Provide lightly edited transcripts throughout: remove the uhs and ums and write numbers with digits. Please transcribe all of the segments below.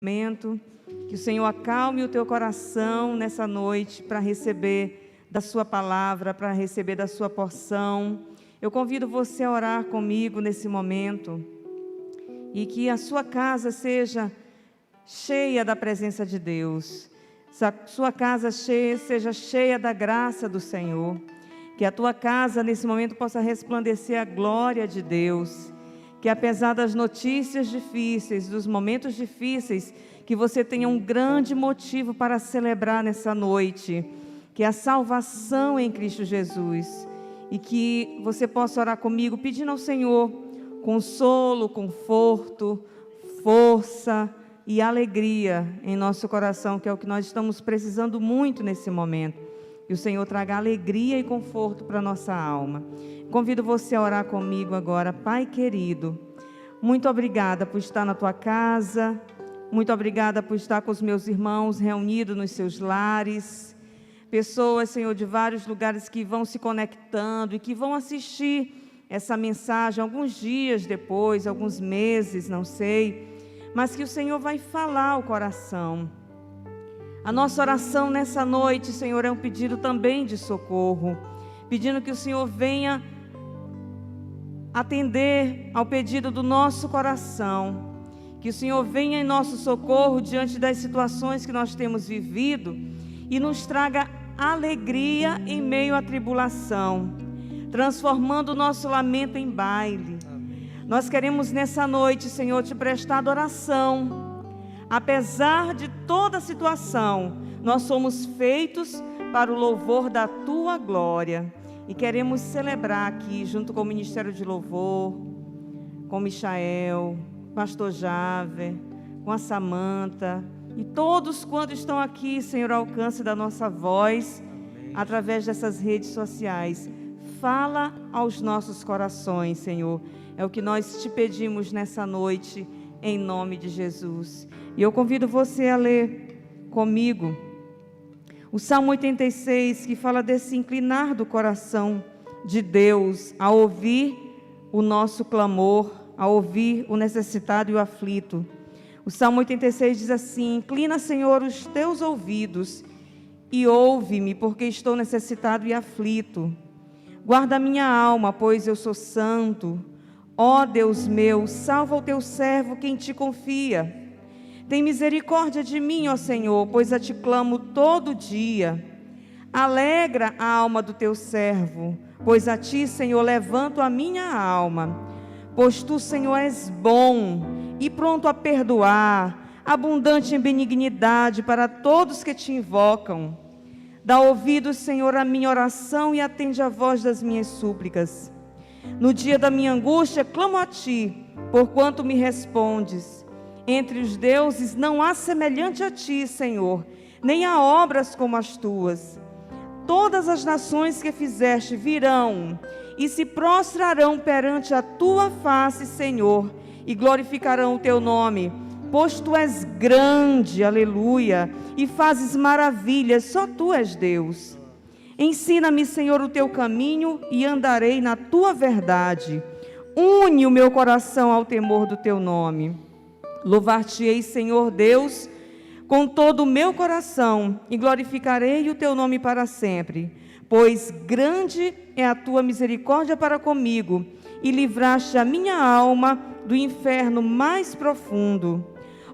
Momento, que o Senhor acalme o teu coração nessa noite para receber da sua palavra, para receber da sua porção. Eu convido você a orar comigo nesse momento e que a sua casa seja cheia da presença de Deus, a sua casa seja cheia da graça do Senhor, que a tua casa nesse momento possa resplandecer a glória de Deus. Que apesar das notícias difíceis, dos momentos difíceis, que você tenha um grande motivo para celebrar nessa noite, que é a salvação em Cristo Jesus, e que você possa orar comigo pedindo ao Senhor consolo, conforto, força e alegria em nosso coração, que é o que nós estamos precisando muito nesse momento. Que o Senhor traga alegria e conforto para a nossa alma. Convido você a orar comigo agora. Pai querido, muito obrigada por estar na tua casa, muito obrigada por estar com os meus irmãos reunidos nos seus lares, pessoas, Senhor, de vários lugares que vão se conectando e que vão assistir essa mensagem alguns dias depois, alguns meses, não sei, mas que o Senhor vai falar ao coração. A nossa oração nessa noite, Senhor, é um pedido também de socorro, pedindo que o Senhor venha atender ao pedido do nosso coração, que o Senhor venha em nosso socorro diante das situações que nós temos vivido e nos traga alegria em meio à tribulação, transformando o nosso lamento em baile. Amém. Nós queremos nessa noite, Senhor, te prestar adoração. Apesar de toda a situação, nós somos feitos para o louvor da tua glória. E queremos celebrar aqui, junto com o Ministério de Louvor, com Michael, Pastor Javer, com a Samanta, e todos quantos estão aqui, Senhor, ao alcance da nossa voz, amém, através dessas redes sociais. Fala aos nossos corações, Senhor. É o que nós te pedimos nessa noite, em nome de Jesus. E eu convido você a ler comigo o Salmo 86, que fala desse inclinar do coração de Deus a ouvir o nosso clamor, a ouvir o necessitado e o aflito. O Salmo 86 diz assim: inclina, Senhor, os teus ouvidos e ouve-me, porque estou necessitado e aflito. Guarda a minha alma, pois eu sou santo. Ó Deus meu, salva o teu servo que em ti confia. Tem misericórdia de mim, ó Senhor, pois a ti clamo todo dia. Alegra a alma do teu servo, pois a ti, Senhor, levanto a minha alma. Pois tu, Senhor, és bom e pronto a perdoar, abundante em benignidade para todos que te invocam. Dá ouvidos, Senhor, à minha oração e atende a voz das minhas súplicas. No dia da minha angústia, clamo a ti, porquanto me respondes. Entre os deuses não há semelhante a ti, Senhor, nem há obras como as tuas. Todas as nações que fizeste virão e se prostrarão perante a tua face, Senhor, e glorificarão o teu nome, pois tu és grande, aleluia, e fazes maravilhas, só tu és Deus. Ensina-me, Senhor, o teu caminho e andarei na tua verdade. Une o meu coração ao temor do teu nome. Louvar-te-ei, Senhor Deus, com todo o meu coração, e glorificarei o teu nome para sempre, pois grande é a tua misericórdia para comigo, e livraste a minha alma do inferno mais profundo.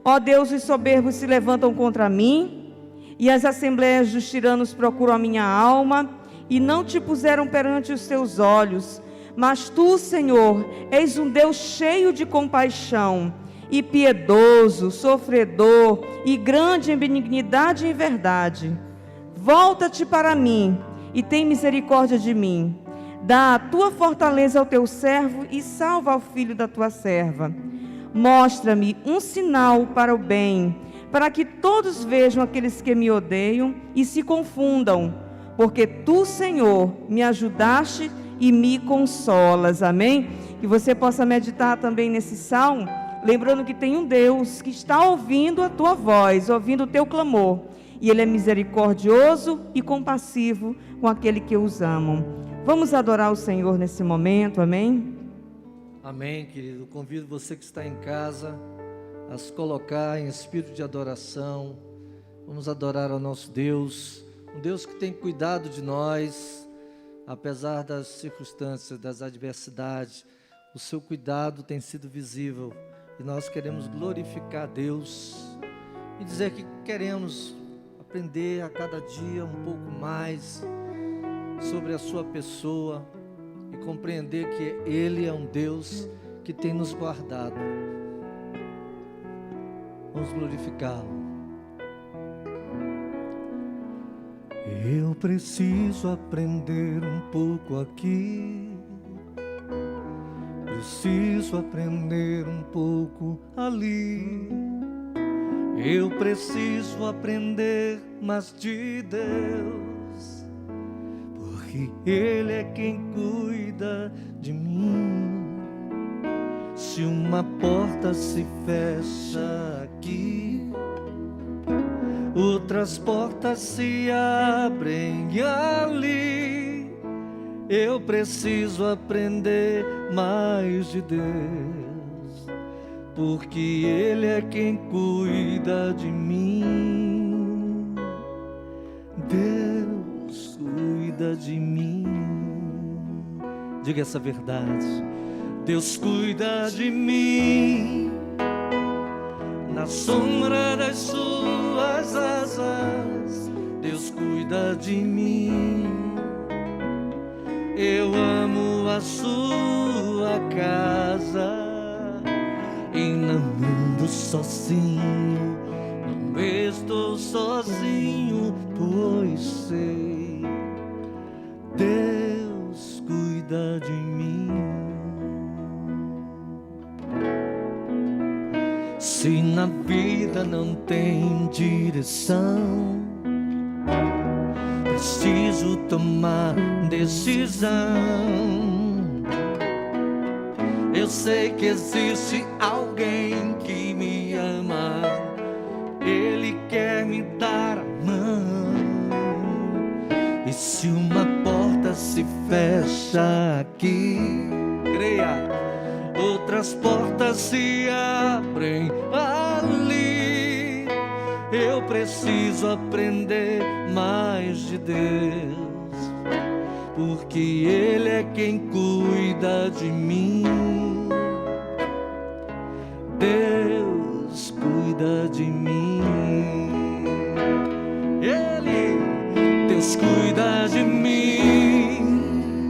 Ó Deus, os soberbos se levantam contra mim, e as assembleias dos tiranos procuram a minha alma, e não te puseram perante os teus olhos. Mas tu, Senhor, és um Deus cheio de compaixão, e piedoso, sofredor, e grande em benignidade e em verdade. Volta-te para mim, e tem misericórdia de mim. Dá a tua fortaleza ao teu servo, e salva ao filho da tua serva. Mostra-me um sinal para o bem, para que todos vejam aqueles que me odeiam e se confundam, porque tu, Senhor, me ajudaste e me consolas. Amém? Que você possa meditar também nesse salmo, lembrando que tem um Deus que está ouvindo a tua voz, ouvindo o teu clamor, e Ele é misericordioso e compassivo com aquele que os amam. Vamos adorar o Senhor nesse momento, amém? Amém, querido. Convido você que está em casa a se colocar em espírito de adoração. Vamos adorar ao nosso Deus, um Deus que tem cuidado de nós, apesar das circunstâncias, das adversidades. O seu cuidado tem sido visível e nós queremos glorificar a Deus e dizer que queremos aprender a cada dia um pouco mais sobre a sua pessoa e compreender que Ele é um Deus que tem nos guardado. Vamos glorificá-lo. Eu preciso aprender um pouco aqui, preciso aprender um pouco ali. Eu preciso aprender mais de Deus, porque Ele é quem cuida de mim. Se uma porta se fecha aqui, outras portas se abrem ali. Eu preciso aprender mais de Deus, porque Ele é quem cuida de mim. Deus cuida de mim. Diga essa verdade. Deus cuida de mim. Na sombra das suas asas, Deus cuida de mim. Eu amo a sua casa e não ando sozinho, não estou sozinho, pois sei, Deus cuida de mim. Se na vida não tem direção, preciso tomar decisão. Eu sei que existe alguém que me ama, Ele quer me dar a mão. E se uma porta se fecha aqui, creia, outras portas se abrem ali. Eu preciso aprender mais de Deus, porque Ele é quem cuida de mim. Deus cuida de mim. Deus cuida de mim.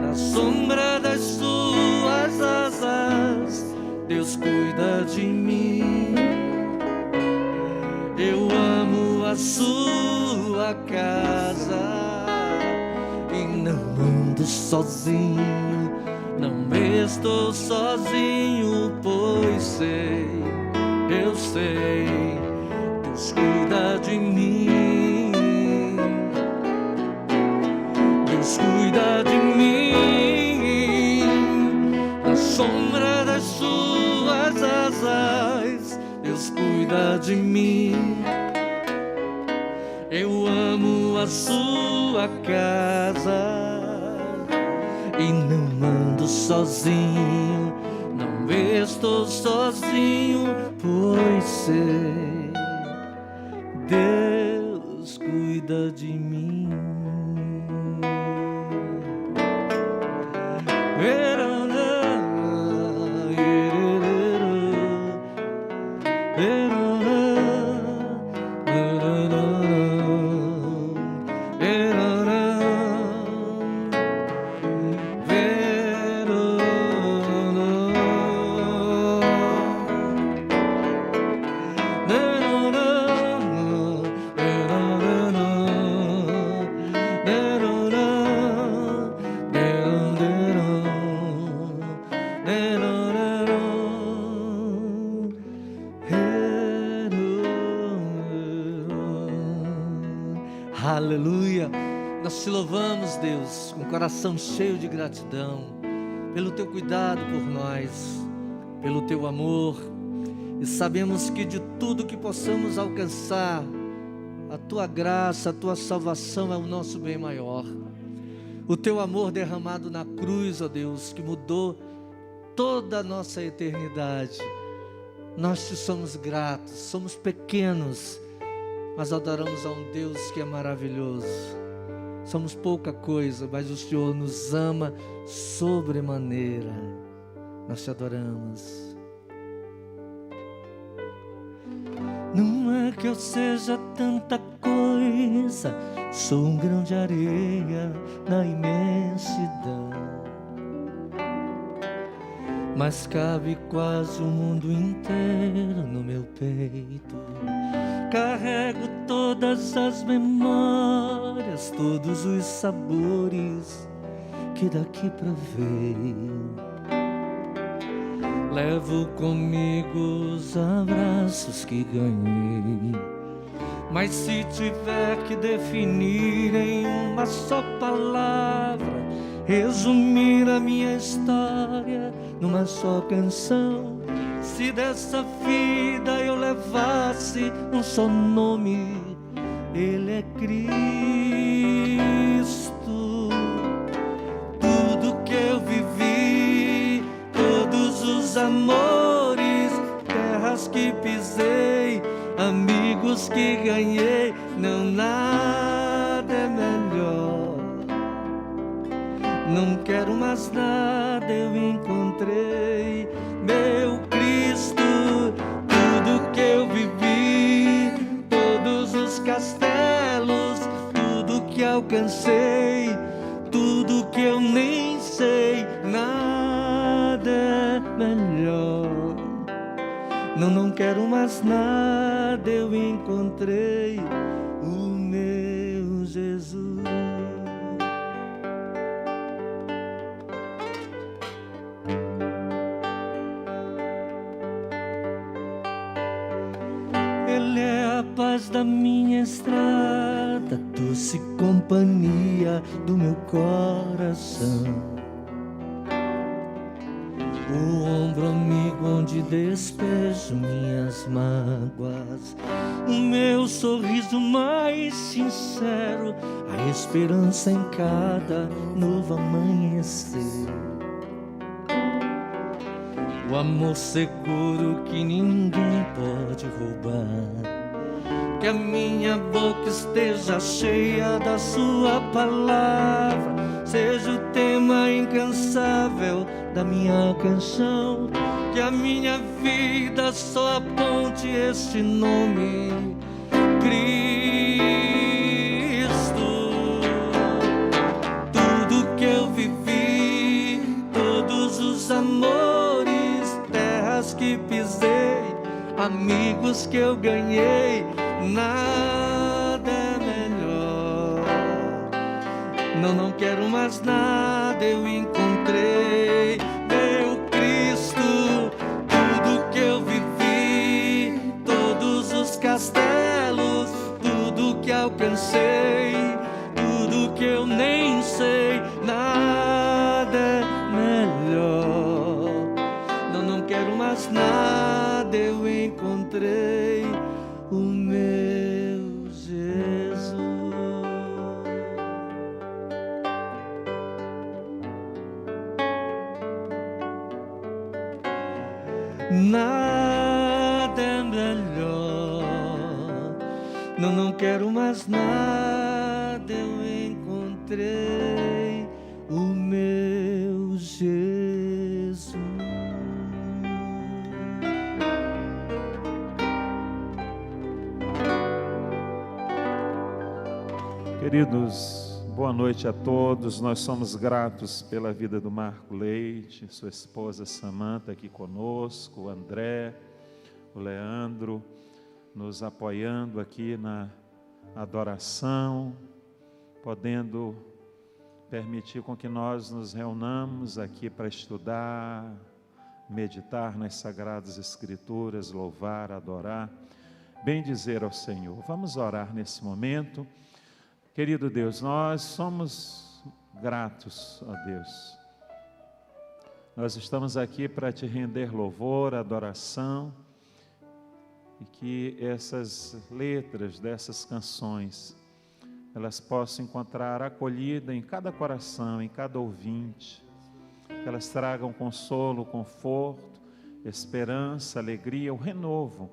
Na sombra das suas asas, Deus cuida de mim. Eu amo a sua casa e não ando sozinho, não estou sozinho, pois sei, eu sei, Deus cuida de mim. Deus cuida de mim. Na sombra das suas asas, Deus cuida de mim. Eu amo a sua casa e não ando sozinho, não estou sozinho, pois sei, Deus cuida de mim. Aleluia, nós te louvamos, Deus, com o coração cheio de gratidão, pelo teu cuidado por nós, pelo teu amor, e sabemos que de tudo que possamos alcançar, a tua graça, a tua salvação é o nosso bem maior. O teu amor derramado na cruz, ó Deus, que mudou toda a nossa eternidade, Nós te somos gratos, somos pequenos, mas adoramos a um Deus que é maravilhoso. Somos pouca coisa, mas o Senhor nos ama sobremaneira. Nós te adoramos. Não é que eu seja tanta coisa, sou um grão de areia na imensidão, mas cabe quase o mundo inteiro no meu peito. Carrego todas as memórias, todos os sabores que daqui pra ver. Levo comigo os abraços que ganhei, mas se tiver que definir em uma só palavra, resumir a minha história numa só canção, se dessa vida eu levasse um só nome, Ele é Cristo. Tudo que eu vivi, todos os amores, terras que pisei, amigos que ganhei, não, nada é melhor. Não quero mais nada, eu encontrei meu Cristo. Tudo que eu vivi, todos os castelos, tudo que alcancei, tudo que eu nem sei, nada é melhor. Não quero mais nada, eu encontrei o meu Jesus. Ele é a paz da minha estrada, doce companhia do meu coração, o ombro amigo onde despejo minhas mágoas, o meu sorriso mais sincero, a esperança em cada novo amanhecer, o amor seguro que ninguém pode roubar. Que a minha boca esteja cheia da sua palavra, seja o tema incansável da minha canção. Que a minha vida só aponte este nome, Cristo. Tudo que eu vivi, todos os amores, terras que pisei, amigos que eu ganhei, nada é melhor. Não quero mais nada, eu encontrei meu Cristo. Tudo que eu vivi, todos os castelos, tudo que alcancei, tudo que eu nem sei, nada é melhor. Não quero mais nada, eu encontrei o meu Jesus. Nada é melhor. Não quero mais nada, eu encontrei o meu Jesus. Queridos, boa noite a todos. Nós somos gratos pela vida do Marco Leite, sua esposa Samanta aqui conosco, o André, o Leandro, nos apoiando aqui na adoração, podendo permitir com que nós nos reunamos aqui para estudar, meditar nas Sagradas Escrituras, louvar, adorar, bendizer ao Senhor. Vamos orar nesse momento. Querido Deus, nós somos gratos a Deus. Nós estamos aqui para te render louvor, adoração, e que essas letras dessas canções, elas possam encontrar acolhida em cada coração, em cada ouvinte, que elas tragam consolo, conforto esperança, alegria, o renovo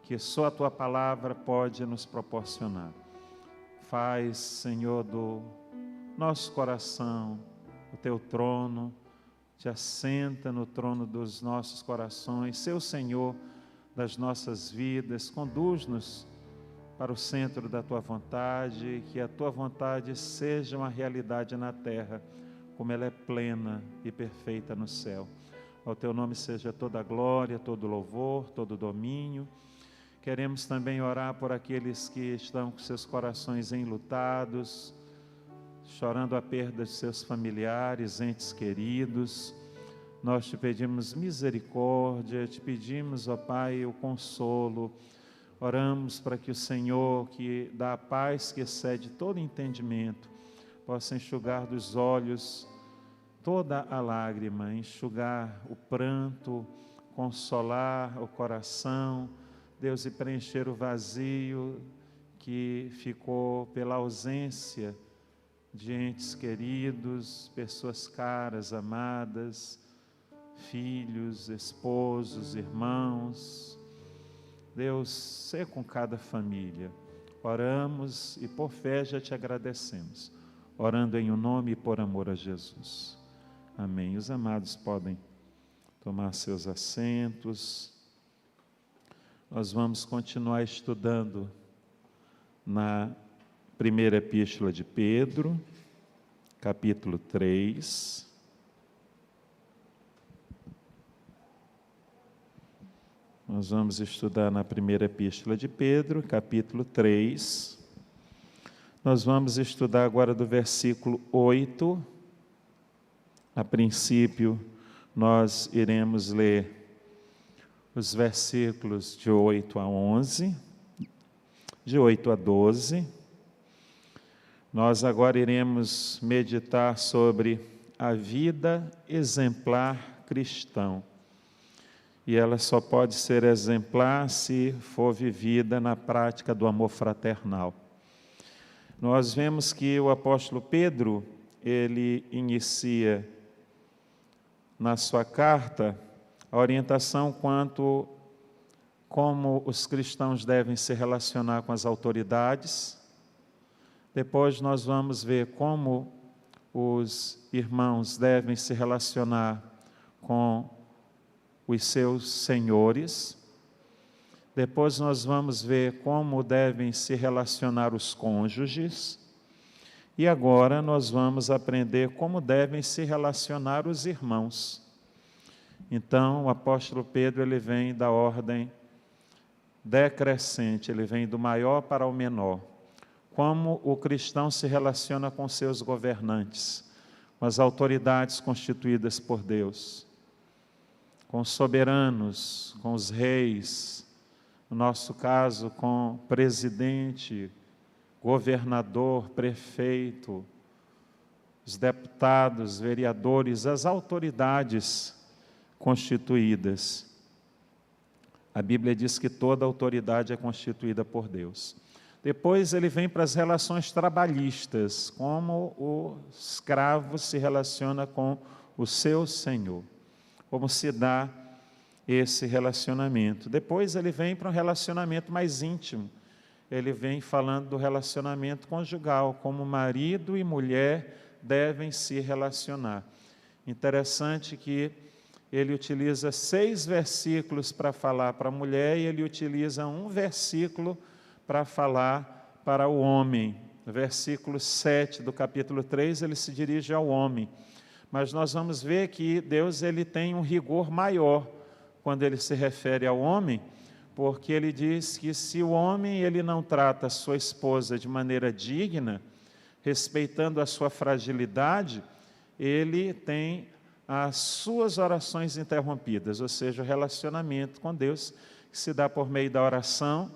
que só a Tua palavra pode nos proporcionar. Faz, Senhor, do nosso coração o Teu trono, te assenta no trono dos nossos corações, ser o Senhor das nossas vidas, conduz-nos para o centro da Tua vontade, que a Tua vontade seja uma realidade na terra, como ela é plena e perfeita no céu. Ao Teu nome seja toda a glória, todo o louvor, todo o domínio. Queremos também orar por aqueles que estão com seus corações enlutados, chorando a perda de seus familiares, entes queridos. Nós te pedimos misericórdia, te pedimos, ó Pai, o consolo. Oramos para que o Senhor, que dá a paz que excede todo entendimento, possa enxugar dos olhos toda a lágrima, enxugar o pranto, consolar o coração, Deus, e preencher o vazio que ficou pela ausência de entes queridos, pessoas caras, amadas, filhos, esposos, irmãos. Deus, seja com cada família. Oramos e por fé já te agradecemos, orando em o nome e por amor a Jesus. Amém. Os amados podem tomar seus assentos. Nós vamos continuar estudando na primeira epístola de Pedro, capítulo 3. Nós vamos estudar na primeira epístola de Pedro, capítulo 3. Nós vamos estudar agora do versículo 8. A princípio, nós iremos ler os versículos de 8 a 11, de 8 a 12. Nós agora iremos meditar sobre a vida exemplar cristã. E ela só pode ser exemplar se for vivida na prática do amor fraternal. Nós vemos que o apóstolo Pedro, ele inicia na sua carta a orientação quanto como os cristãos devem se relacionar com as autoridades. Depois nós vamos ver como os irmãos devem se relacionar com os seus senhores. Depois nós vamos ver como devem se relacionar os cônjuges. E agora nós vamos aprender como devem se relacionar os irmãos. Então, o apóstolo Pedro, ele vem da ordem decrescente, ele vem do maior para o menor. Como o cristão se relaciona com seus governantes, com as autoridades constituídas por Deus, com os soberanos, com os reis, no nosso caso, com presidente, governador, prefeito, os deputados, vereadores, as autoridades constituídas. A Bíblia diz que toda autoridade é constituída por Deus. Depois ele vem para as relações trabalhistas, como o escravo se relaciona com o seu senhor, como se dá esse relacionamento. Depois ele vem para um relacionamento mais íntimo, ele vem falando do relacionamento conjugal, como marido e mulher devem se relacionar. Interessante que ele utiliza 6 versículos para falar para a mulher e ele utiliza um versículo para falar para o homem. No versículo 7 do capítulo 3, ele se dirige ao homem. Mas nós vamos ver que Deus, ele tem um rigor maior quando ele se refere ao homem, porque ele diz que se o homem ele não trata a sua esposa de maneira digna, respeitando a sua fragilidade, ele tem as suas orações interrompidas, ou seja, o relacionamento com Deus, que se dá por meio da oração,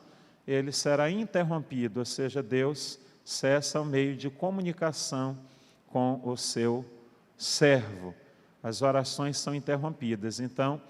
ele será interrompido, ou seja, Deus cessa o meio de comunicação com o seu servo. As orações são interrompidas. Então,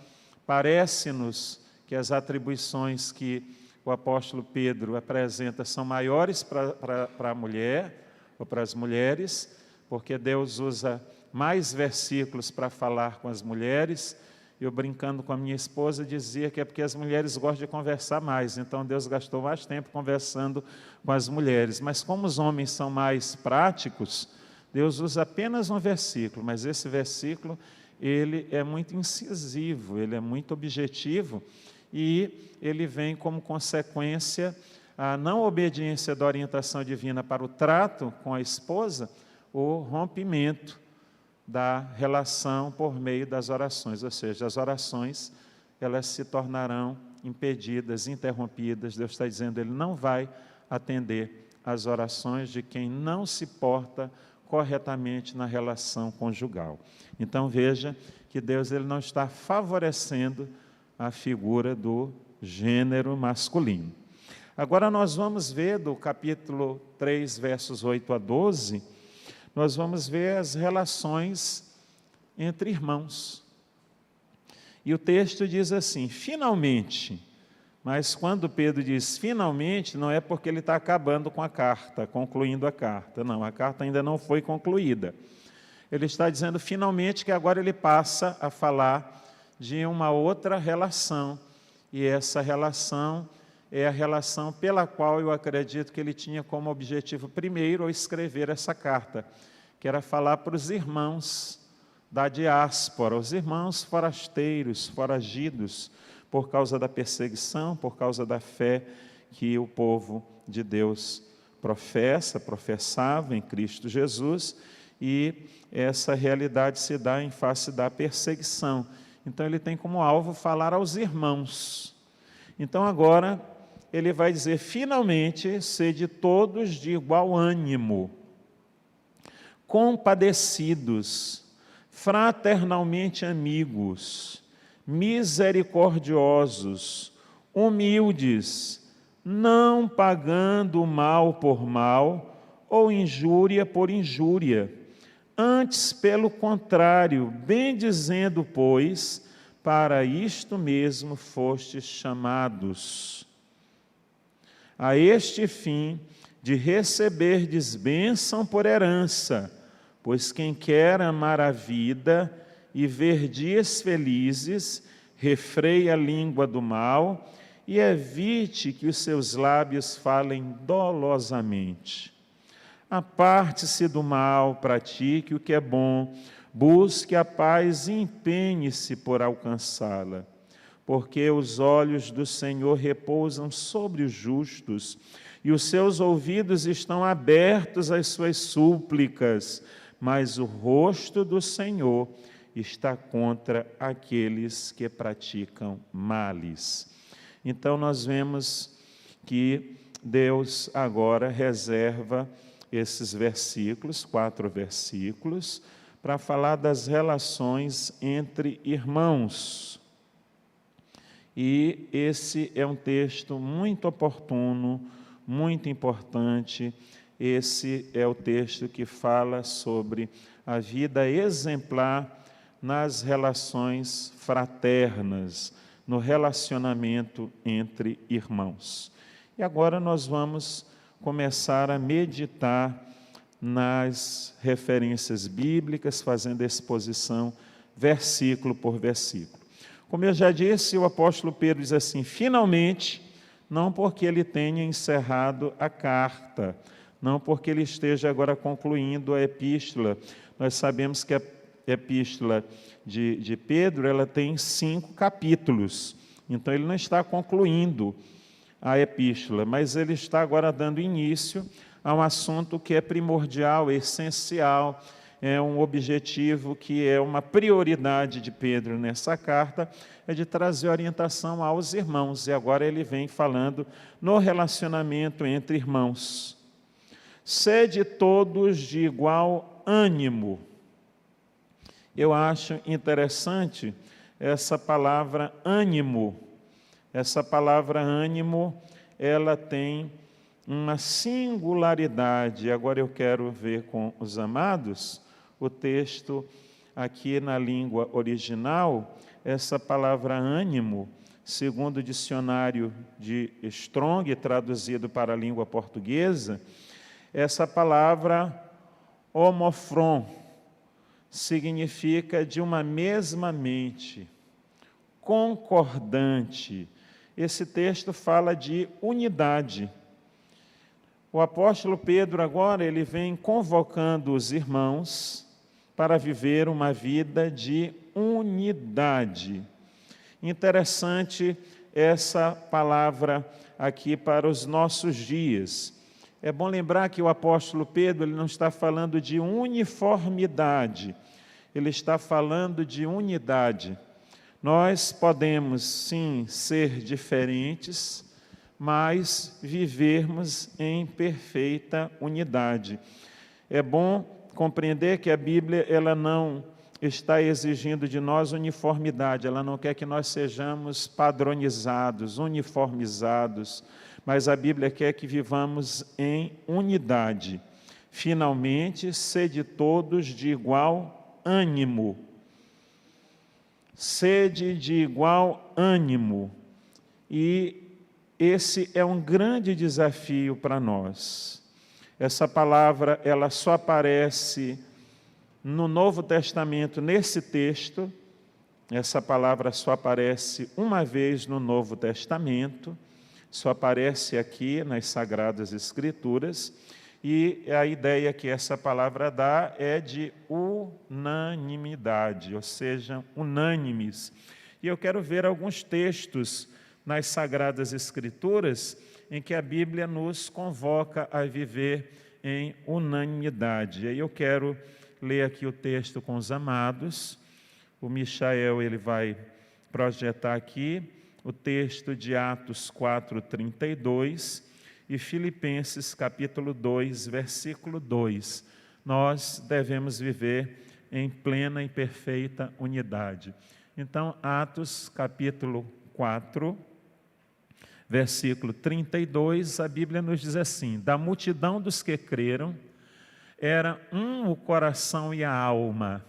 parece-nos que as atribuições que o apóstolo Pedro apresenta são maiores para a mulher, ou para as mulheres, porque Deus usa mais versículos para falar com as mulheres, Eu, brincando com a minha esposa, dizia que é porque as mulheres gostam de conversar mais, então Deus gastou mais tempo conversando com as mulheres. Mas como os homens são mais práticos, Deus usa apenas um versículo, mas esse versículo, ele é muito incisivo, ele é muito objetivo, e ele vem como consequência a não obediência da orientação divina para o trato com a esposa, o rompimento da relação por meio das orações, ou seja, as orações, elas se tornarão impedidas, interrompidas. Deus está dizendo, Ele não vai atender as orações de quem não se porta corretamente na relação conjugal. Então veja que Deus, Ele não está favorecendo a figura do gênero masculino. Agora nós vamos ver do capítulo 3, versos 8 a 12, nós vamos ver as relações entre irmãos. E o texto diz assim, finalmente, mas quando Pedro diz finalmente, não é porque ele está acabando com a carta, concluindo a carta. Não, a carta ainda não foi concluída. Ele está dizendo finalmente que agora ele passa a falar de uma outra relação. E essa relação é a relação pela qual eu acredito que ele tinha como objetivo primeiro ao escrever essa carta, que era falar para os irmãos da diáspora, os irmãos forasteiros, foragidos, por causa da perseguição, por causa da fé que o povo de Deus professava em Cristo Jesus, e essa realidade se dá em face da perseguição. Então ele tem como alvo falar aos irmãos. Então agora ele vai dizer, finalmente, sede todos de igual ânimo, compadecidos, fraternalmente amigos, misericordiosos, humildes, não pagando mal por mal ou injúria por injúria, antes, pelo contrário, bendizendo, pois, para isto mesmo fostes chamados, a este fim de receberdes bênção por herança, pois quem quer amar a vida e ver dias felizes, refreia a língua do mal e evite que os seus lábios falem dolosamente. Aparte-se do mal, pratique o que é bom, busque a paz e empenhe-se por alcançá-la. Porque os olhos do Senhor repousam sobre os justos, e os seus ouvidos estão abertos às suas súplicas, mas o rosto do Senhor está contra aqueles que praticam males. Então nós vemos que Deus agora reserva esses versículos, 4 versículos, para falar das relações entre irmãos. E esse é um texto muito oportuno, muito importante. Esse é o texto que fala sobre a vida exemplar nas relações fraternas, no relacionamento entre irmãos. E agora nós vamos começar a meditar nas referências bíblicas, fazendo exposição versículo por versículo. Como eu já disse, o apóstolo Pedro diz assim, finalmente, não porque ele tenha encerrado a carta, não porque ele esteja agora concluindo a epístola. Nós sabemos que a epístola de Pedro, ela tem 5 capítulos, então ele não está concluindo a epístola, mas ele está agora dando início a um assunto que é primordial, essencial, é um objetivo que é uma prioridade de Pedro nessa carta, é de trazer orientação aos irmãos, e agora ele vem falando no relacionamento entre irmãos. Sede todos de igual ânimo. Eu acho interessante essa palavra ânimo. Essa palavra ânimo, ela tem uma singularidade. Agora eu quero ver com os amados o texto aqui na língua original. Essa palavra ânimo, segundo o dicionário de Strong, traduzido para a língua portuguesa, essa palavra homofron significa de uma mesma mente, concordante. Esse texto fala de unidade. O apóstolo Pedro agora, ele vem convocando os irmãos para viver uma vida de unidade. Interessante essa palavra aqui para os nossos dias. É bom lembrar que o apóstolo Pedro, ele não está falando de uniformidade, ele está falando de unidade. Nós podemos, sim, ser diferentes, mas vivermos em perfeita unidade. É bom compreender que a Bíblia, ela não está exigindo de nós uniformidade, ela não quer que nós sejamos padronizados, uniformizados, mas a Bíblia quer que vivamos em unidade. Finalmente, sede todos de igual ânimo. Sede de igual ânimo. E esse é um grande desafio para nós. Essa palavra, ela só aparece no Novo Testamento, nesse texto. Essa palavra só aparece uma vez no Novo Testamento, só aparece aqui nas Sagradas Escrituras, e a ideia que essa palavra dá é de unanimidade, ou seja, unânimes. E eu quero ver alguns textos nas Sagradas Escrituras em que a Bíblia nos convoca a viver em unanimidade. E aí eu quero ler aqui o texto com os amados. O Michael, ele vai projetar aqui o texto de Atos 4:32 e Filipenses capítulo 2, versículo 2. Nós devemos viver em plena e perfeita unidade. Então, Atos capítulo 4, versículo 32, a Bíblia nos diz assim: da multidão dos que creram, era um o coração e a alma.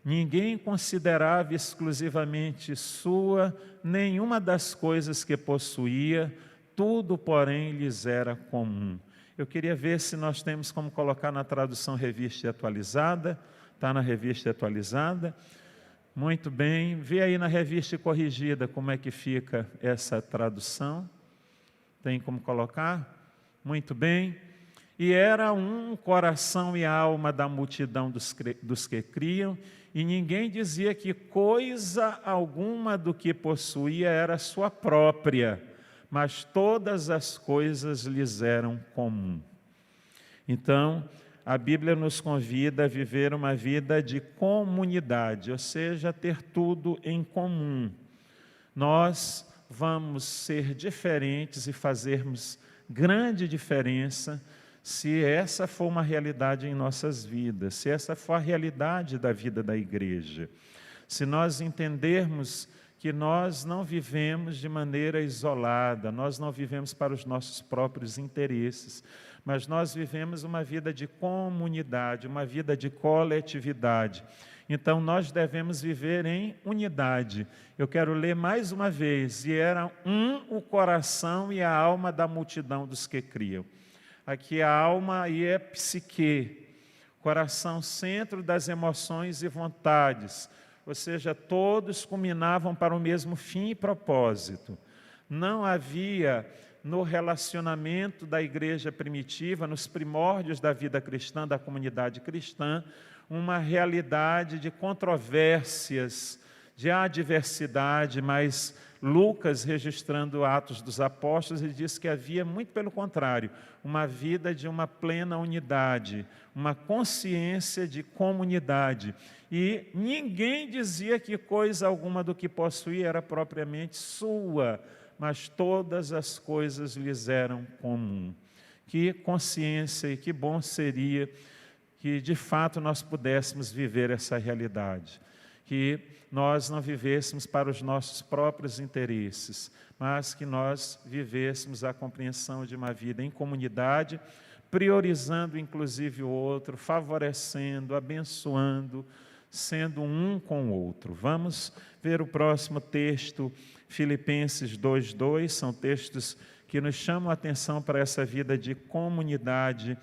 Ninguém considerava exclusivamente sua nenhuma das coisas que possuía, tudo, porém, lhes era comum. Eu queria ver se nós temos como colocar na tradução Revista e Atualizada. Está na Revista e Atualizada. Muito bem. Vê aí na Revista e Corrigida como é que fica essa tradução. Tem como colocar? Muito bem. E era um coração e alma da multidão dos que criam, e ninguém dizia que coisa alguma do que possuía era sua própria, mas todas as coisas lhes eram comum. Então, a Bíblia nos convida a viver uma vida de comunidade, ou seja, ter tudo em comum. Nós vamos ser diferentes e fazermos grande diferença se essa for uma realidade em nossas vidas, se essa for a realidade da vida da igreja. Se nós entendermos que nós não vivemos de maneira isolada, nós não vivemos para os nossos próprios interesses, mas nós vivemos uma vida de comunidade, uma vida de coletividade. Então, nós devemos viver em unidade. Eu quero ler mais uma vez. E era um o coração e a alma da multidão dos que criam. Aqui a alma aí é psique, coração, centro das emoções e vontades. Ou seja, todos culminavam para o mesmo fim e propósito. Não havia no relacionamento da igreja primitiva, nos primórdios da vida cristã, da comunidade cristã, uma realidade de controvérsias, de adversidade, mas Lucas, registrando Atos dos Apóstolos, ele diz que havia, muito pelo contrário, uma vida de uma plena unidade, uma consciência de comunidade. E ninguém dizia que coisa alguma do que possuía era propriamente sua, mas todas as coisas lhes eram comum. Que consciência e que bom seria que de fato nós pudéssemos viver essa realidade, que nós não vivêssemos para os nossos próprios interesses, mas que nós vivêssemos a compreensão de uma vida em comunidade, priorizando inclusive o outro, favorecendo, abençoando, sendo um com o outro. Vamos ver o próximo texto, Filipenses 2:2, são textos que nos chamam a atenção para essa vida de comunidade,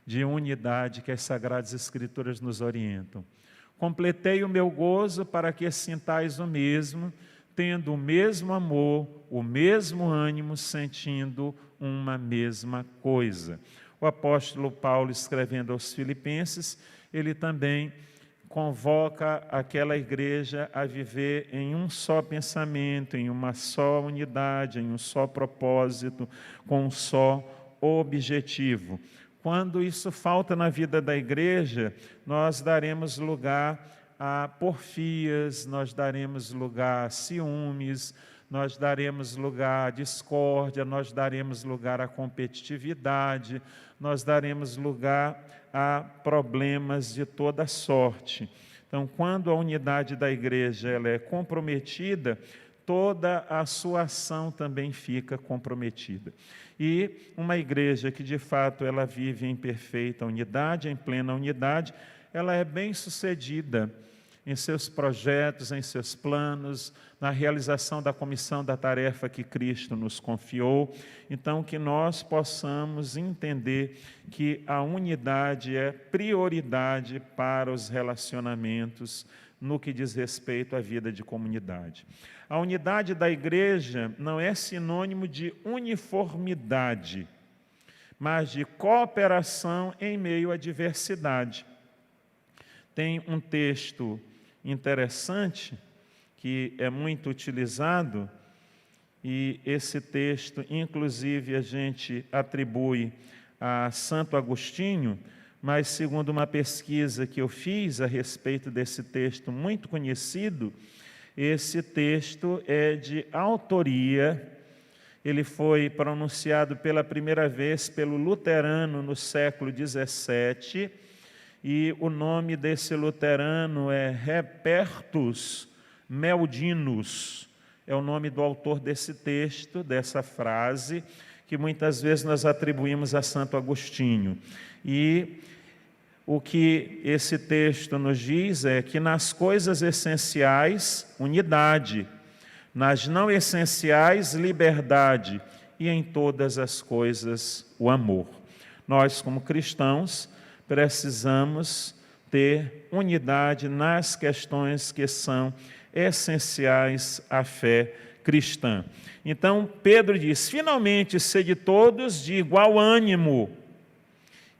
de unidade que as Sagradas Escrituras nos orientam. Completei o meu gozo para que sintais o mesmo, tendo o mesmo amor, o mesmo ânimo, sentindo uma mesma coisa. O apóstolo Paulo, escrevendo aos Filipenses, ele também convoca aquela igreja a viver em um só pensamento, em uma só unidade, em um só propósito, com um só objetivo. Quando isso falta na vida da igreja, nós daremos lugar a porfias, nós daremos lugar a ciúmes, nós daremos lugar à discórdia, nós daremos lugar à competitividade, nós daremos lugar a problemas de toda sorte. Então, quando a unidade da igreja ela é comprometida, toda a sua ação também fica comprometida. E uma igreja que, de fato, ela vive em perfeita unidade, em plena unidade, ela é bem-sucedida em seus projetos, em seus planos, na realização da comissão da tarefa que Cristo nos confiou. Então, que nós possamos entender que a unidade é prioridade para os relacionamentos no que diz respeito à vida de comunidade. A unidade da igreja não é sinônimo de uniformidade, mas de cooperação em meio à diversidade. Tem um texto interessante que é muito utilizado, e esse texto, inclusive, a gente atribui a Santo Agostinho, mas segundo uma pesquisa que eu fiz a respeito desse texto muito conhecido, esse texto é de autoria, ele foi pronunciado pela primeira vez pelo luterano no século XVII, e o nome desse luterano é Rupertus Meldinus, é o nome do autor desse texto, dessa frase, que muitas vezes nós atribuímos a Santo Agostinho. E o que esse texto nos diz é que nas coisas essenciais, unidade, nas não essenciais, liberdade, e em todas as coisas, o amor. Nós, como cristãos, precisamos ter unidade nas questões que são essenciais à fé cristã. Então, Pedro diz, finalmente, sede todos de igual ânimo.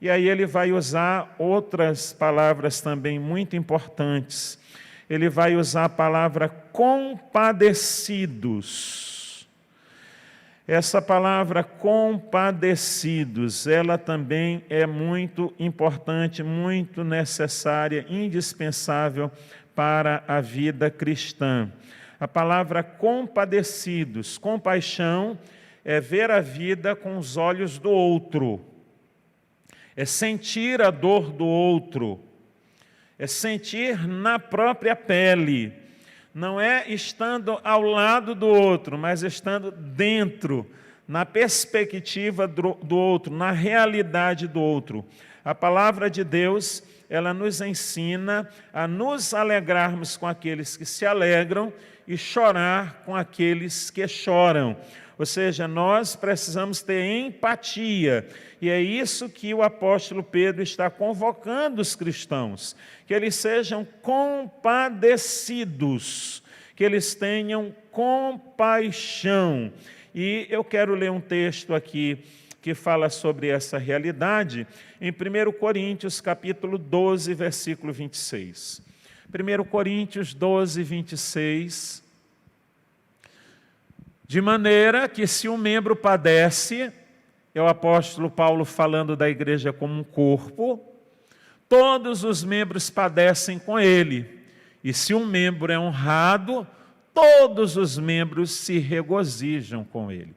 E aí ele vai usar outras palavras também muito importantes. Ele vai usar a palavra compadecidos. Essa palavra compadecidos, ela também é muito importante, muito necessária, indispensável para a vida cristã. A palavra compadecidos, compaixão, é ver a vida com os olhos do outro, é sentir a dor do outro, é sentir na própria pele. Não é estando ao lado do outro, mas estando dentro, na perspectiva do outro, na realidade do outro. A palavra de Deus, ela nos ensina a nos alegrarmos com aqueles que se alegram e chorar com aqueles que choram. Ou seja, nós precisamos ter empatia, e é isso que o apóstolo Pedro está convocando os cristãos, que eles sejam compadecidos, que eles tenham compaixão. E eu quero ler um texto aqui que fala sobre essa realidade, em 1 Coríntios, capítulo 12, versículo 26. 1 Coríntios 12, 26... De maneira que se um membro padece, é o apóstolo Paulo falando da igreja como um corpo, todos os membros padecem com ele. E se um membro é honrado, todos os membros se regozijam com ele.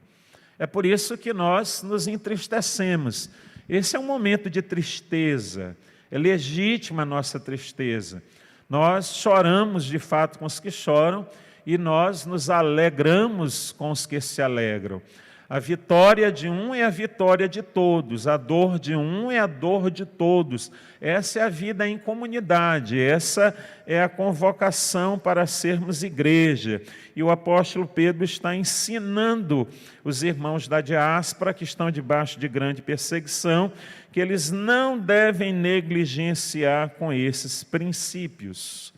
É por isso que nós nos entristecemos. Esse é um momento de tristeza, é legítima a nossa tristeza. Nós choramos de fato com os que choram, e nós nos alegramos com os que se alegram. A vitória de um é a vitória de todos, a dor de um é a dor de todos. Essa é a vida em comunidade, essa é a convocação para sermos igreja. E o apóstolo Pedro está ensinando os irmãos da diáspora, que estão debaixo de grande perseguição, que eles não devem negligenciar com esses princípios.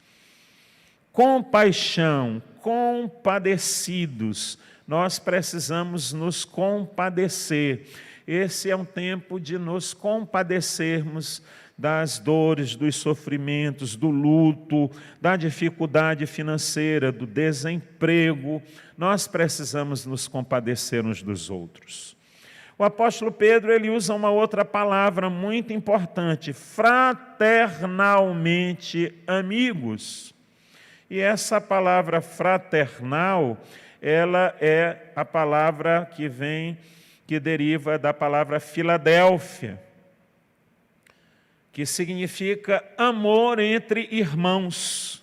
Compaixão, compadecidos. Nós precisamos nos compadecer. Esse é um tempo de nos compadecermos das dores, dos sofrimentos, do luto, da dificuldade financeira, do desemprego. Nós precisamos nos compadecer uns dos outros. O apóstolo Pedro, ele usa uma outra palavra muito importante, fraternalmente amigos. E essa palavra fraternal, ela é a palavra que deriva da palavra Filadélfia, que significa amor entre irmãos.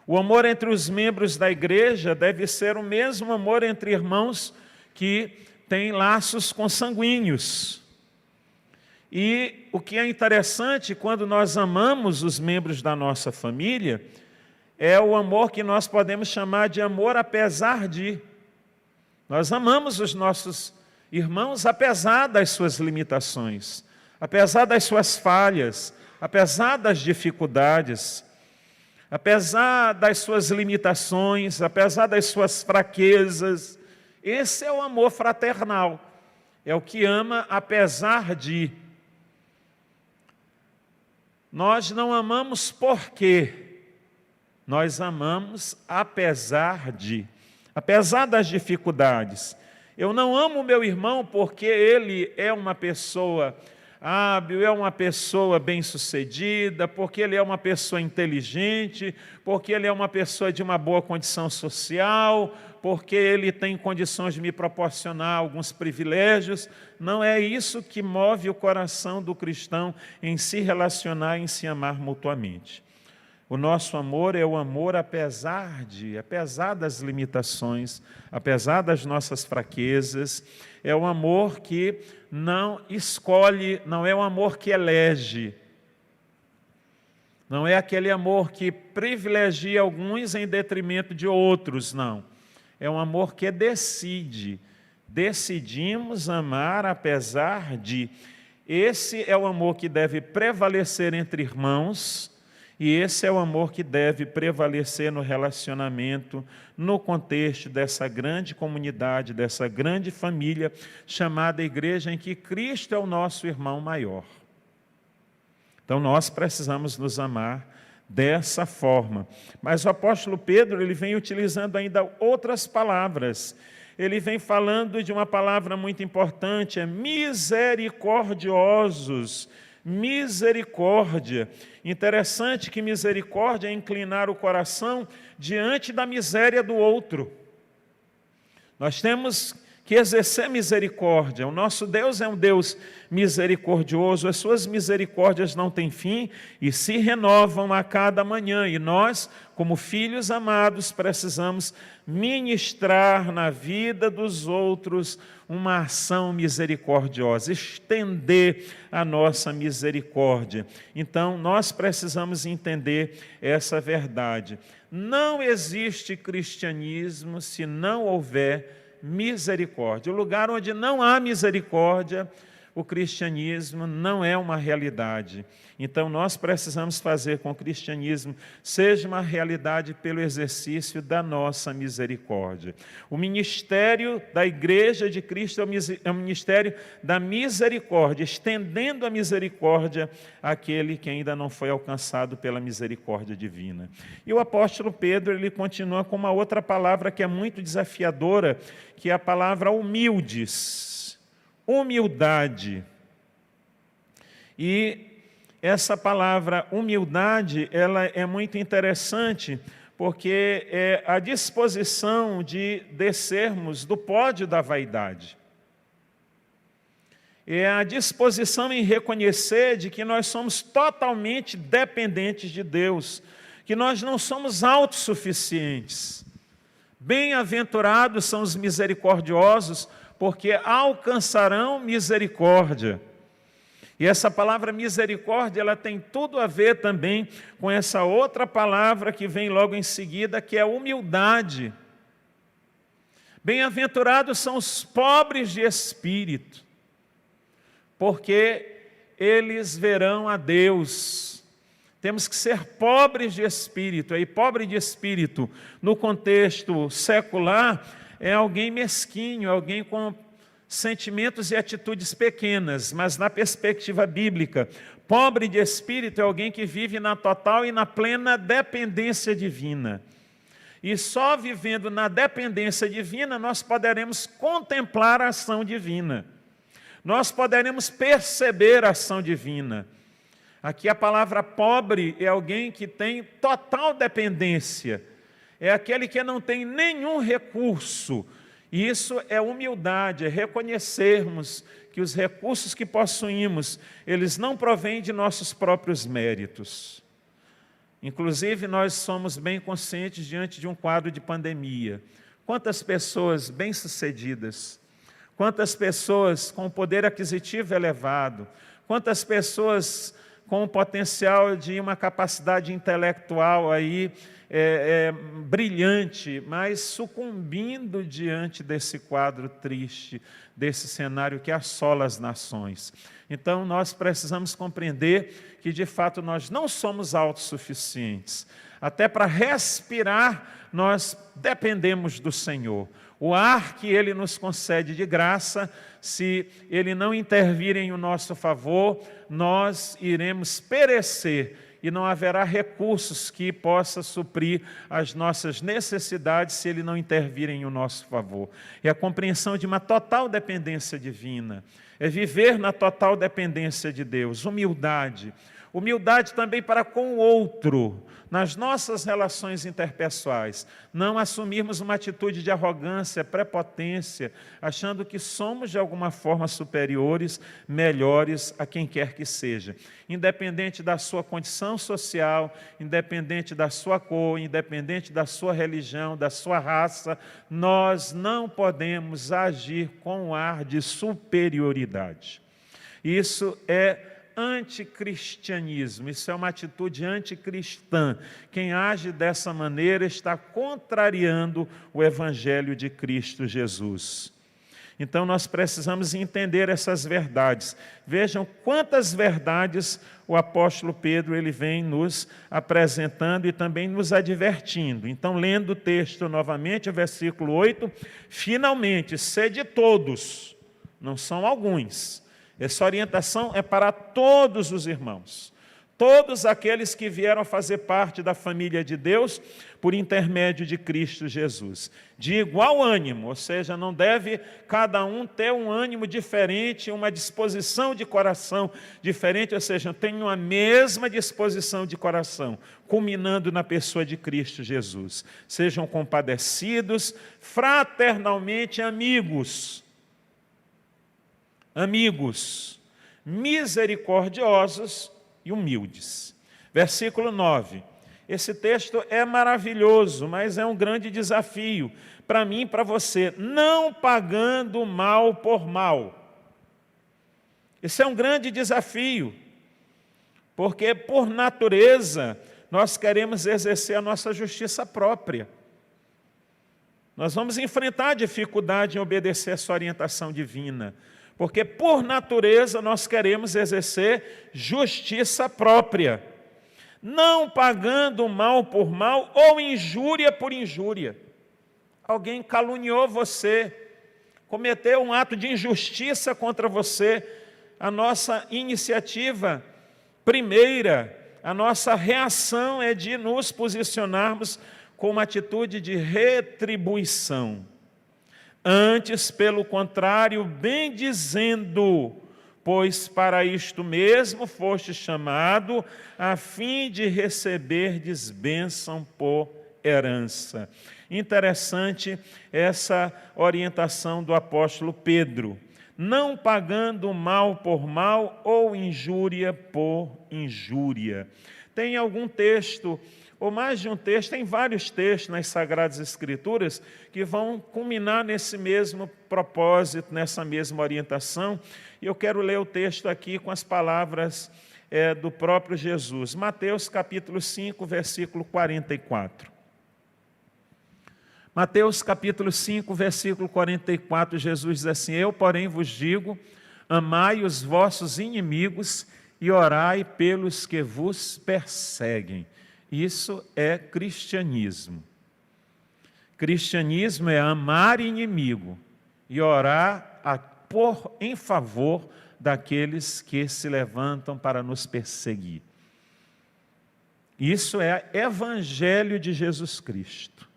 O amor entre os membros da igreja deve ser o mesmo amor entre irmãos que têm laços consanguíneos. E o que é interessante, quando nós amamos os membros da nossa família, é o amor que nós podemos chamar de amor apesar de. Nós amamos os nossos irmãos apesar das suas limitações, apesar das suas falhas, apesar das dificuldades, apesar das suas limitações, apesar das suas fraquezas. Esse é o amor fraternal, é o que ama apesar de. Nós não amamos por quê? Nós amamos apesar de. Apesar das dificuldades. Eu não amo meu irmão porque ele é uma pessoa hábil, é uma pessoa bem-sucedida, porque ele é uma pessoa inteligente, porque ele é uma pessoa de uma boa condição social, porque ele tem condições de me proporcionar alguns privilégios. Não é isso que move o coração do cristão em se relacionar, em se amar mutuamente. O nosso amor é o amor apesar das limitações, apesar das nossas fraquezas. É o amor que não escolhe, não é um amor que elege. Não é aquele amor que privilegia alguns em detrimento de outros, não. É um amor que decide. Decidimos amar apesar de. Esse é o amor que deve prevalecer entre irmãos. E esse é o amor que deve prevalecer no relacionamento, no contexto dessa grande comunidade, dessa grande família chamada igreja, em que Cristo é o nosso irmão maior. Então nós precisamos nos amar dessa forma. Mas o apóstolo Pedro, ele vem utilizando ainda outras palavras. Ele vem falando de uma palavra muito importante, é misericordiosos. Misericórdia. Interessante que misericórdia é inclinar o coração diante da miséria do outro. Nós temos que exercer misericórdia. O nosso Deus é um Deus misericordioso, as suas misericórdias não têm fim e se renovam a cada manhã. E nós, como filhos amados, precisamos ministrar na vida dos outros uma ação misericordiosa, estender a nossa misericórdia. Então, nós precisamos entender essa verdade. Não existe cristianismo se não houver misericórdia. O lugar onde não há misericórdia, o cristianismo não é uma realidade. Então nós precisamos fazer com que o cristianismo seja uma realidade pelo exercício da nossa misericórdia. O ministério da Igreja de Cristo é o ministério da misericórdia, estendendo a misericórdia àquele que ainda não foi alcançado pela misericórdia divina. E o apóstolo Pedro, ele continua com uma outra palavra que é muito desafiadora, que é a palavra humildes. Humildade. E essa palavra humildade, ela é muito interessante, porque é a disposição de descermos do pódio da vaidade. É a disposição em reconhecer de que nós somos totalmente dependentes de Deus, que nós não somos autossuficientes. Bem-aventurados são os misericordiosos, porque alcançarão misericórdia. E essa palavra misericórdia, ela tem tudo a ver também com essa outra palavra que vem logo em seguida, que é humildade. Bem-aventurados são os pobres de espírito, porque eles verão a Deus. Temos que ser pobres de espírito. E pobre de espírito, no contexto secular, é alguém mesquinho, alguém com sentimentos e atitudes pequenas. Mas na perspectiva bíblica, pobre de espírito é alguém que vive na total e na plena dependência divina. E só vivendo na dependência divina nós poderemos contemplar a ação divina. Nós poderemos perceber a ação divina. Aqui a palavra pobre é alguém que tem total dependência. É aquele que não tem nenhum recurso. E isso é humildade, é reconhecermos que os recursos que possuímos, eles não provêm de nossos próprios méritos. Inclusive, nós somos bem conscientes diante de um quadro de pandemia. Quantas pessoas bem-sucedidas, quantas pessoas com poder aquisitivo elevado, quantas pessoas com o potencial de uma capacidade intelectual aí, brilhante, mas sucumbindo diante desse quadro triste, desse cenário que assola as nações. Então, nós precisamos compreender que, de fato, nós não somos autossuficientes. Até para respirar, nós dependemos do Senhor. O ar que Ele nos concede de graça, se Ele não intervir em nosso favor, nós iremos perecer e não haverá recursos que possa suprir as nossas necessidades se Ele não intervir em nosso favor. É a compreensão de uma total dependência divina, é viver na total dependência de Deus, humildade. Humildade também para com o outro, nas nossas relações interpessoais. Não assumirmos uma atitude de arrogância, prepotência, achando que somos de alguma forma superiores, melhores a quem quer que seja. Independente da sua condição social, independente da sua cor, independente da sua religião, da sua raça, nós não podemos agir com um ar de superioridade. Isso é anticristianismo, isso é uma atitude anticristã. Quem age dessa maneira está contrariando o Evangelho de Cristo Jesus. Então nós precisamos entender essas verdades. Vejam quantas verdades o apóstolo Pedro ele vem nos apresentando e também nos advertindo. Então, lendo o texto novamente, o versículo 8, finalmente, sede todos, não são alguns. Essa orientação é para todos os irmãos, todos aqueles que vieram a fazer parte da família de Deus por intermédio de Cristo Jesus. De igual ânimo, ou seja, não deve cada um ter um ânimo diferente, uma disposição de coração diferente, ou seja, tenham a mesma disposição de coração, culminando na pessoa de Cristo Jesus. Sejam compadecidos, fraternalmente amigos, misericordiosos e humildes. Versículo 9. Esse texto é maravilhoso, mas é um grande desafio para mim e para você. Não pagando mal por mal. Esse é um grande desafio, porque por natureza nós queremos exercer a nossa justiça própria. Nós vamos enfrentar a dificuldade em obedecer essa orientação divina, porque por natureza nós queremos exercer justiça própria, não pagando mal por mal ou injúria por injúria. Alguém caluniou você, cometeu um ato de injustiça contra você. A nossa iniciativa primeira, a nossa reação é de nos posicionarmos com uma atitude de retribuição. Antes, pelo contrário, bem dizendo, pois para isto mesmo foste chamado, a fim de receberdes bênção por herança. Interessante essa orientação do apóstolo Pedro. Não pagando mal por mal ou injúria por injúria. Tem algum texto, ou mais de um texto, tem vários textos nas Sagradas Escrituras que vão culminar nesse mesmo propósito, nessa mesma orientação. E eu quero ler o texto aqui com as palavras do próprio Jesus. Mateus capítulo 5, versículo 44. Mateus capítulo 5, versículo 44, Jesus diz assim: Eu, porém, vos digo, amai os vossos inimigos e orai pelos que vos perseguem. Isso é cristianismo. Cristianismo é amar inimigo e orar em favor daqueles que se levantam para nos perseguir. Isso é Evangelho de Jesus Cristo.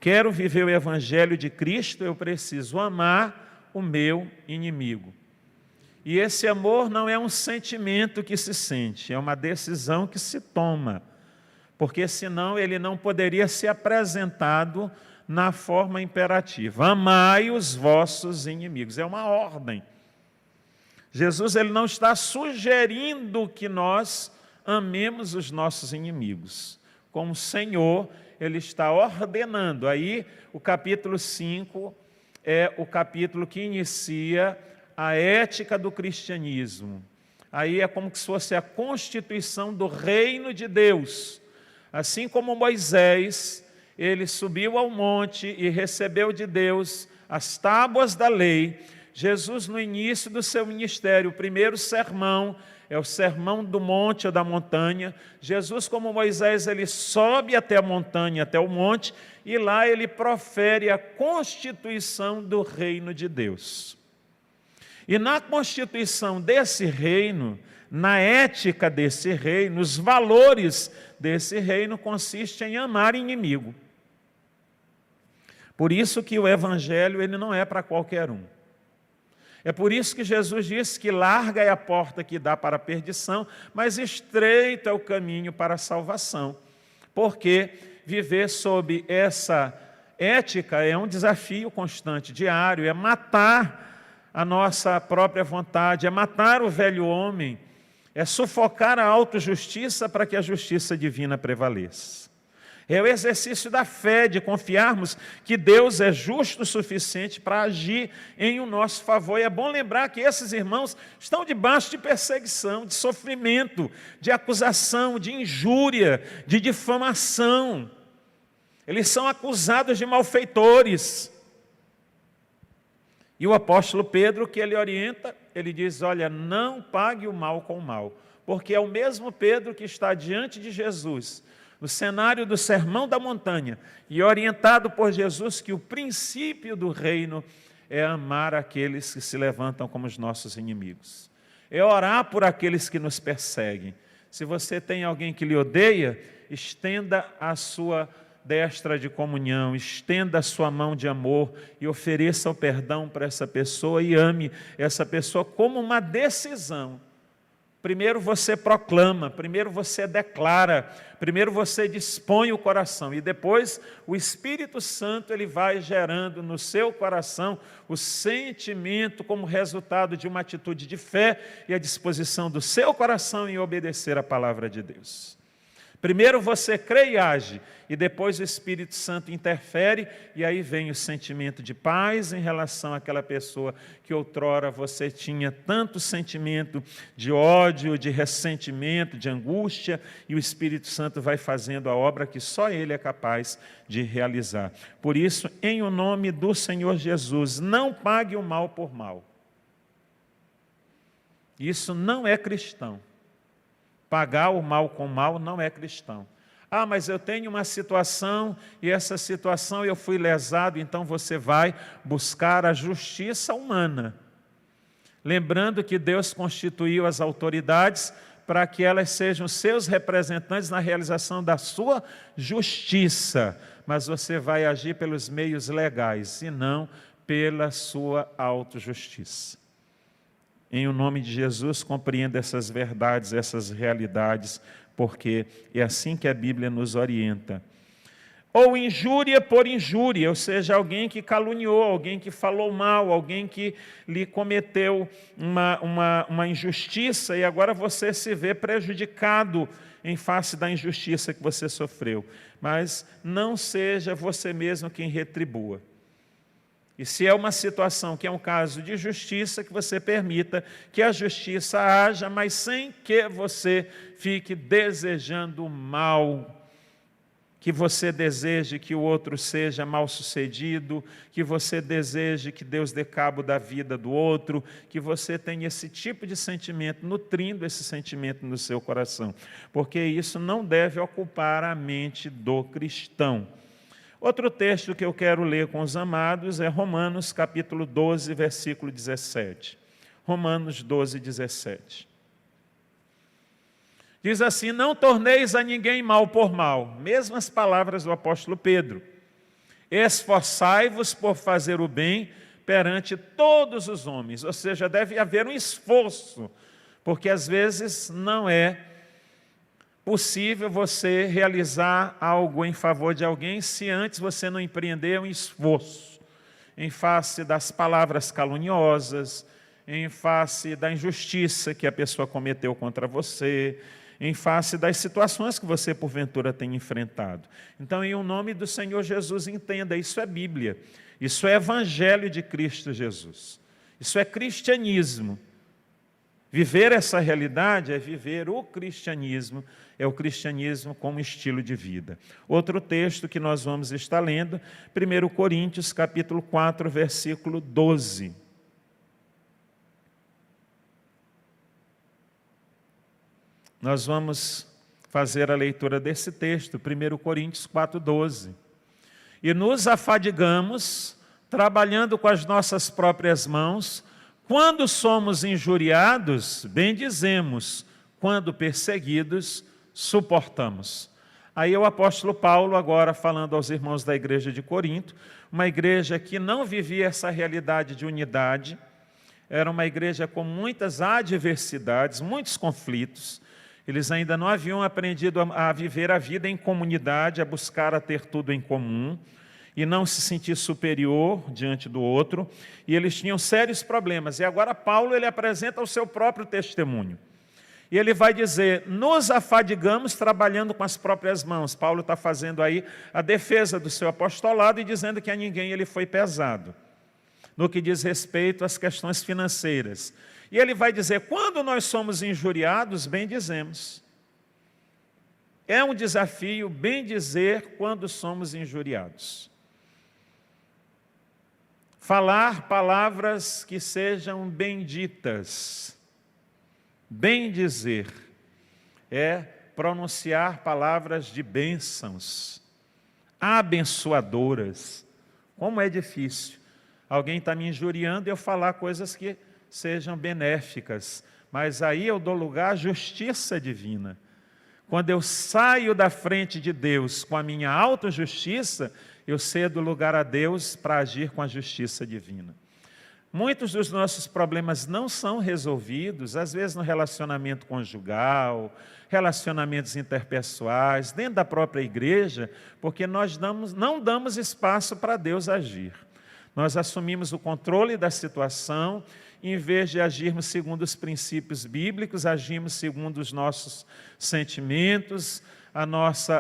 Quero viver o Evangelho de Cristo, eu preciso amar o meu inimigo. E esse amor não é um sentimento que se sente, é uma decisão que se toma, porque senão ele não poderia ser apresentado na forma imperativa. Amai os vossos inimigos, é uma ordem. Jesus ele não está sugerindo que nós amemos os nossos inimigos. Como o Senhor, ele está ordenando. Aí o capítulo 5 é o capítulo que inicia a ética do cristianismo. Aí é como se fosse a constituição do reino de Deus. Assim como Moisés, ele subiu ao monte e recebeu de Deus as tábuas da lei, Jesus, no início do seu ministério, o primeiro sermão, é o sermão do monte ou da montanha. Jesus, como Moisés, ele sobe até a montanha, até o monte, e lá ele profere a constituição do reino de Deus. E na constituição desse reino, na ética desse reino, os valores desse reino consistem em amar inimigo. Por isso que o evangelho ele não é para qualquer um. É por isso que Jesus disse que larga é a porta que dá para a perdição, mas estreito é o caminho para a salvação. Porque viver sob essa ética é um desafio constante, diário, é matar a nossa própria vontade, é matar o velho homem, é sufocar a autojustiça para que a justiça divina prevaleça. É o exercício da fé, de confiarmos que Deus é justo o suficiente para agir em o nosso favor. E é bom lembrar que esses irmãos estão debaixo de perseguição, de sofrimento, de acusação, de injúria, de difamação. Eles são acusados de malfeitores. E o apóstolo Pedro, que ele orienta, ele diz, olha, não pague o mal com o mal, porque é o mesmo Pedro que está diante de Jesus, no cenário do Sermão da Montanha, e orientado por Jesus que o princípio do reino é amar aqueles que se levantam como os nossos inimigos. É orar por aqueles que nos perseguem. Se você tem alguém que lhe odeia, estenda a sua destra de comunhão, estenda a sua mão de amor e ofereça o perdão para essa pessoa e ame essa pessoa como uma decisão. Primeiro você proclama, primeiro você declara, primeiro você dispõe o coração e depois o Espírito Santo ele vai gerando no seu coração o sentimento como resultado de uma atitude de fé e a disposição do seu coração em obedecer a palavra de Deus. Primeiro você crê e age, e depois o Espírito Santo interfere, e aí vem o sentimento de paz em relação àquela pessoa que outrora você tinha tanto sentimento de ódio, de ressentimento, de angústia, e o Espírito Santo vai fazendo a obra que só Ele é capaz de realizar. Por isso, em o nome do Senhor Jesus, não pague o mal por mal. Isso não é cristão. Pagar o mal com o mal não é cristão. Ah, mas eu tenho uma situação e essa situação eu fui lesado, então você vai buscar a justiça humana. Lembrando que Deus constituiu as autoridades para que elas sejam seus representantes na realização da sua justiça. Mas você vai agir pelos meios legais e não pela sua autojustiça. Em o nome de Jesus, compreenda essas verdades, essas realidades, porque é assim que a Bíblia nos orienta. Ou injúria por injúria, ou seja, alguém que caluniou, alguém que falou mal, alguém que lhe cometeu uma injustiça e agora você se vê prejudicado em face da injustiça que você sofreu. Mas não seja você mesmo quem retribua. E se é uma situação que é um caso de justiça, que você permita que a justiça haja, mas sem que você fique desejando o mal que você deseje que o outro seja mal-sucedido, que você deseje que Deus dê cabo da vida do outro, que você tenha esse tipo de sentimento, nutrindo esse sentimento no seu coração, porque isso não deve ocupar a mente do cristão. Outro texto que eu quero ler com os amados é Romanos capítulo 12, versículo 17. Romanos 12, 17. Diz assim: não torneis a ninguém mal por mal. Mesmas palavras do apóstolo Pedro. Esforçai-vos por fazer o bem perante todos os homens. Ou seja, deve haver um esforço, porque às vezes não é possível você realizar algo em favor de alguém se antes você não empreender um esforço em face das palavras caluniosas, em face da injustiça que a pessoa cometeu contra você, em face das situações que você, porventura, tem enfrentado. Então, em nome do Senhor Jesus, entenda, isso é Bíblia, isso é Evangelho de Cristo Jesus, isso é cristianismo. Viver essa realidade é viver o cristianismo, é o cristianismo como estilo de vida. Outro texto que nós vamos estar lendo, 1 Coríntios, capítulo 4, versículo 12. Nós vamos fazer a leitura desse texto, 1 Coríntios 4,12. E nos afadigamos, trabalhando com as nossas próprias mãos, quando somos injuriados, bendizemos, quando perseguidos, suportamos. Aí o apóstolo Paulo, agora falando aos irmãos da igreja de Corinto, uma igreja que não vivia essa realidade de unidade, era uma igreja com muitas adversidades, muitos conflitos. Eles ainda não haviam aprendido a viver a vida em comunidade, a buscar a ter tudo em comum e não se sentir superior diante do outro. E eles tinham sérios problemas. E agora Paulo ele apresenta o seu próprio testemunho. E ele vai dizer, nos afadigamos trabalhando com as próprias mãos. Paulo está fazendo aí a defesa do seu apostolado e dizendo que a ninguém ele foi pesado, no que diz respeito às questões financeiras. E ele vai dizer, quando nós somos injuriados, bendizemos. É um desafio bem dizer quando somos injuriados. Falar palavras que sejam benditas. Bem dizer é pronunciar palavras de bênçãos, abençoadoras. Como é difícil. Alguém está me injuriando e eu falar coisas que sejam benéficas, mas aí eu dou lugar à justiça divina. Quando eu saio da frente de Deus com a minha autojustiça, eu cedo lugar a Deus para agir com a justiça divina. Muitos dos nossos problemas não são resolvidos, às vezes no relacionamento conjugal, relacionamentos interpessoais, dentro da própria igreja, porque nós não damos espaço para Deus agir. Nós assumimos o controle da situação, em vez de agirmos segundo os princípios bíblicos, agimos segundo os nossos sentimentos,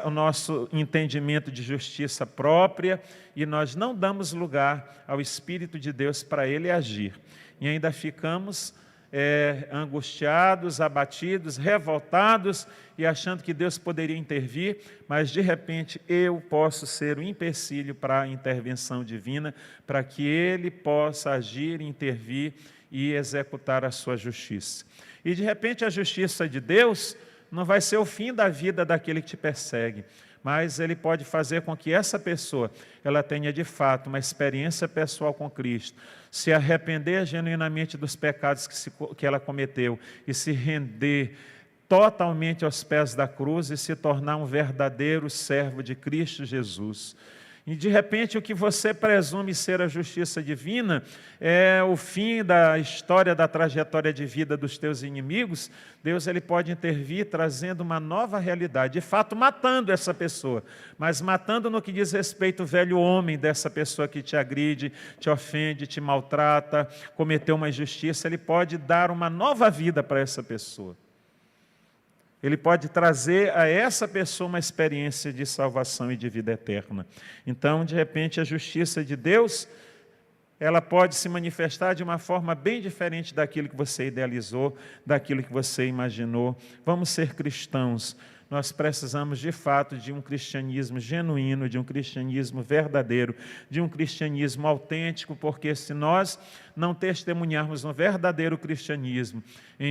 o nosso entendimento de justiça própria, e nós não damos lugar ao Espírito de Deus para Ele agir. E ainda ficamos angustiados, abatidos, revoltados, e achando que Deus poderia intervir, mas de repente eu posso ser um empecilho para a intervenção divina, para que Ele possa agir, intervir e executar a sua justiça. E de repente a justiça de Deus não vai ser o fim da vida daquele que te persegue, mas Ele pode fazer com que essa pessoa ela tenha de fato uma experiência pessoal com Cristo, se arrepender genuinamente dos pecados que ela cometeu e se render totalmente aos pés da cruz e se tornar um verdadeiro servo de Cristo Jesus. E de repente o que você presume ser a justiça divina é o fim da história, da trajetória de vida dos teus inimigos. Deus ele pode intervir trazendo uma nova realidade, de fato matando essa pessoa, mas matando no que diz respeito ao velho homem dessa pessoa que te agride, te ofende, te maltrata, cometeu uma injustiça. Ele pode dar uma nova vida para essa pessoa. Ele pode trazer a essa pessoa uma experiência de salvação e de vida eterna. Então, de repente, a justiça de Deus, ela pode se manifestar de uma forma bem diferente daquilo que você idealizou, daquilo que você imaginou. Vamos ser cristãos, Nós precisamos, de fato, de um cristianismo genuíno, de um cristianismo verdadeiro, de um cristianismo autêntico, porque se nós não testemunharmos um verdadeiro cristianismo,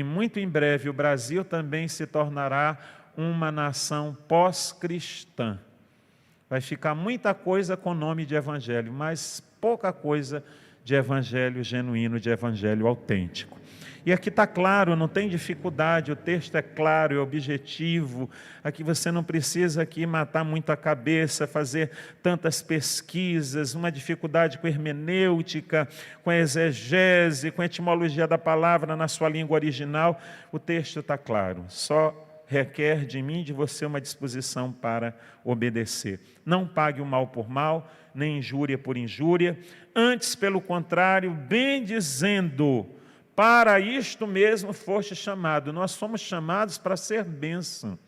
muito em breve o Brasil também se tornará uma nação pós-cristã. Vai ficar muita coisa com o nome de evangelho, mas pouca coisa de evangelho genuíno, de evangelho autêntico. E aqui está claro, não tem dificuldade, o texto é claro, é objetivo. Aqui você não precisa aqui matar muito a cabeça, fazer tantas pesquisas, uma dificuldade com hermenêutica, com exegese, com etimologia da palavra na sua língua original. O texto está claro, só requer de mim e de você uma disposição para obedecer. Não pague o mal por mal, nem injúria por injúria, antes, pelo contrário, bem dizendo, para isto mesmo foste chamado. Nós fomos chamados para ser bênção.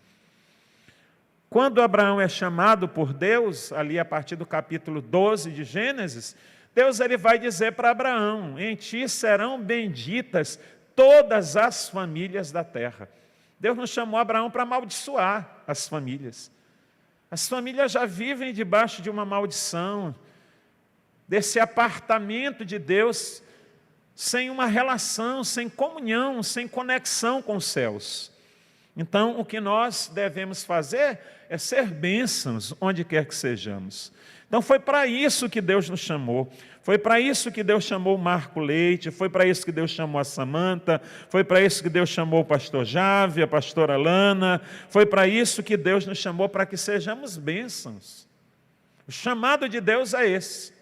Quando Abraão é chamado por Deus, ali a partir do capítulo 12 de Gênesis, Deus ele vai dizer para Abraão, em ti serão benditas todas as famílias da terra. Deus não chamou Abraão para amaldiçoar as famílias. As famílias já vivem debaixo de uma maldição, desse apartamento de Deus, sem uma relação, sem comunhão, sem conexão com os céus. Então, o que nós devemos fazer é ser bênçãos, onde quer que sejamos. Então, foi para isso que Deus nos chamou. Foi para isso que Deus chamou o Marco Leite, foi para isso que Deus chamou a Samanta, foi para isso que Deus chamou o pastor Jave, a pastora Lana, foi para isso que Deus nos chamou, para que sejamos bênçãos. O chamado de Deus é esse.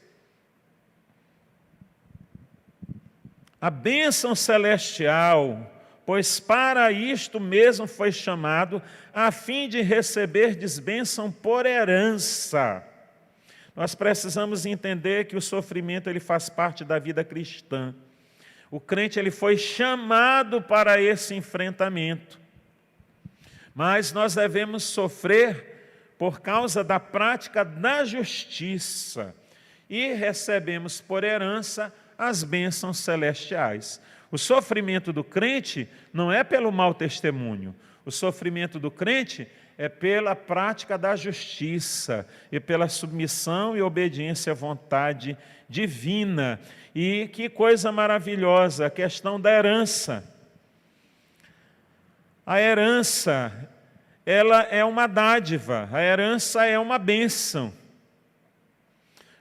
A bênção celestial, pois para isto mesmo foi chamado, a fim de receberdes bênção por herança. Nós precisamos entender que o sofrimento ele faz parte da vida cristã. O crente ele foi chamado para esse enfrentamento. Mas nós devemos sofrer por causa da prática da justiça. E recebemos por herança as bênçãos celestiais. O sofrimento do crente não é pelo mau testemunho. O sofrimento do crente é pela prática da justiça e pela submissão e obediência à vontade divina. E que coisa maravilhosa, a questão da herança. A herança, ela é uma dádiva, a herança é uma bênção.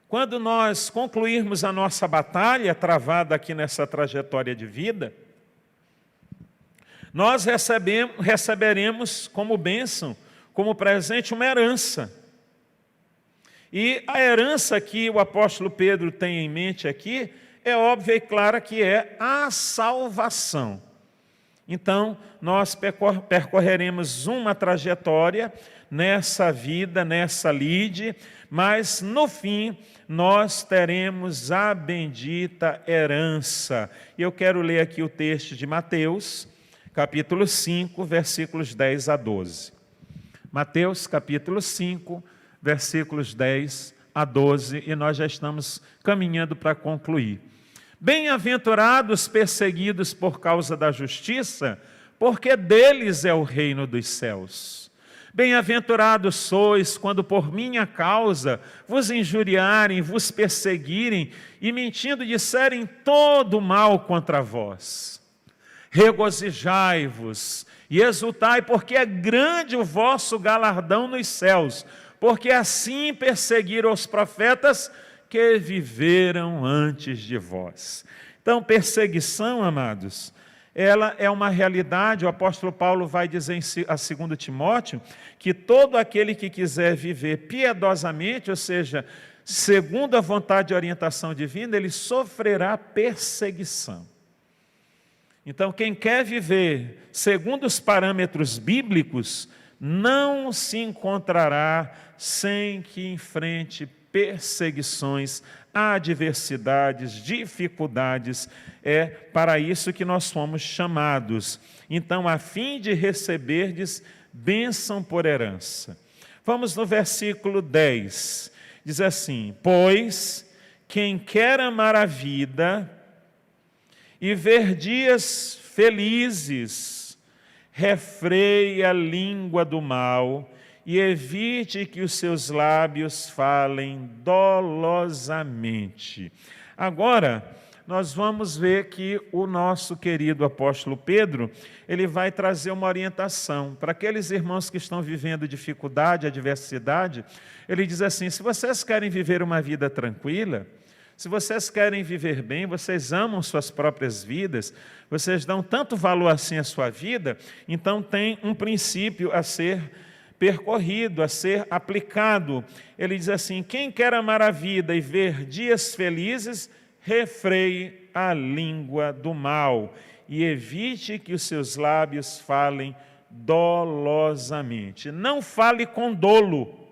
Quando nós concluirmos a nossa batalha travada aqui nessa trajetória de vida, nós receberemos como bênção, como presente, uma herança. E a herança que o apóstolo Pedro tem em mente aqui, é óbvia e clara que é a salvação. Então, nós percorreremos uma trajetória nessa vida, nessa lide, mas no fim nós teremos a bendita herança. E eu quero ler aqui o texto de Mateus, capítulo 5, versículos 10 a 12. Mateus, capítulo 5, versículos 10 a 12, e nós já estamos caminhando para concluir. Bem-aventurados perseguidos por causa da justiça, porque deles é o reino dos céus. Bem-aventurados sois quando por minha causa vos injuriarem, vos perseguirem e mentindo disserem todo mal contra vós. Regozijai-vos e exultai, porque é grande o vosso galardão nos céus, porque assim perseguiram os profetas que viveram antes de vós. Então, perseguição, amados, ela é uma realidade. O apóstolo Paulo vai dizer a 2 Timóteo que todo aquele que quiser viver piedosamente, ou seja, segundo a vontade e orientação divina, ele sofrerá perseguição. Então, quem quer viver segundo os parâmetros bíblicos, não se encontrará sem que enfrente perseguições, adversidades, dificuldades. É para isso que nós fomos chamados. Então, a fim de receberdes bênção por herança. Vamos no versículo 10. Diz assim: pois quem quer amar a vida e ver dias felizes, refreie a língua do mal e evite que os seus lábios falem dolosamente. Agora, nós vamos ver que o nosso querido apóstolo Pedro, ele vai trazer uma orientação para aqueles irmãos que estão vivendo dificuldade, adversidade. Ele diz assim: se vocês querem viver uma vida tranquila, se vocês querem viver bem, vocês amam suas próprias vidas, vocês dão tanto valor assim à sua vida, então tem um princípio a ser percorrido, a ser aplicado. Ele diz assim: quem quer amar a vida e ver dias felizes, refreie a língua do mal e evite que os seus lábios falem dolosamente. Não fale com dolo,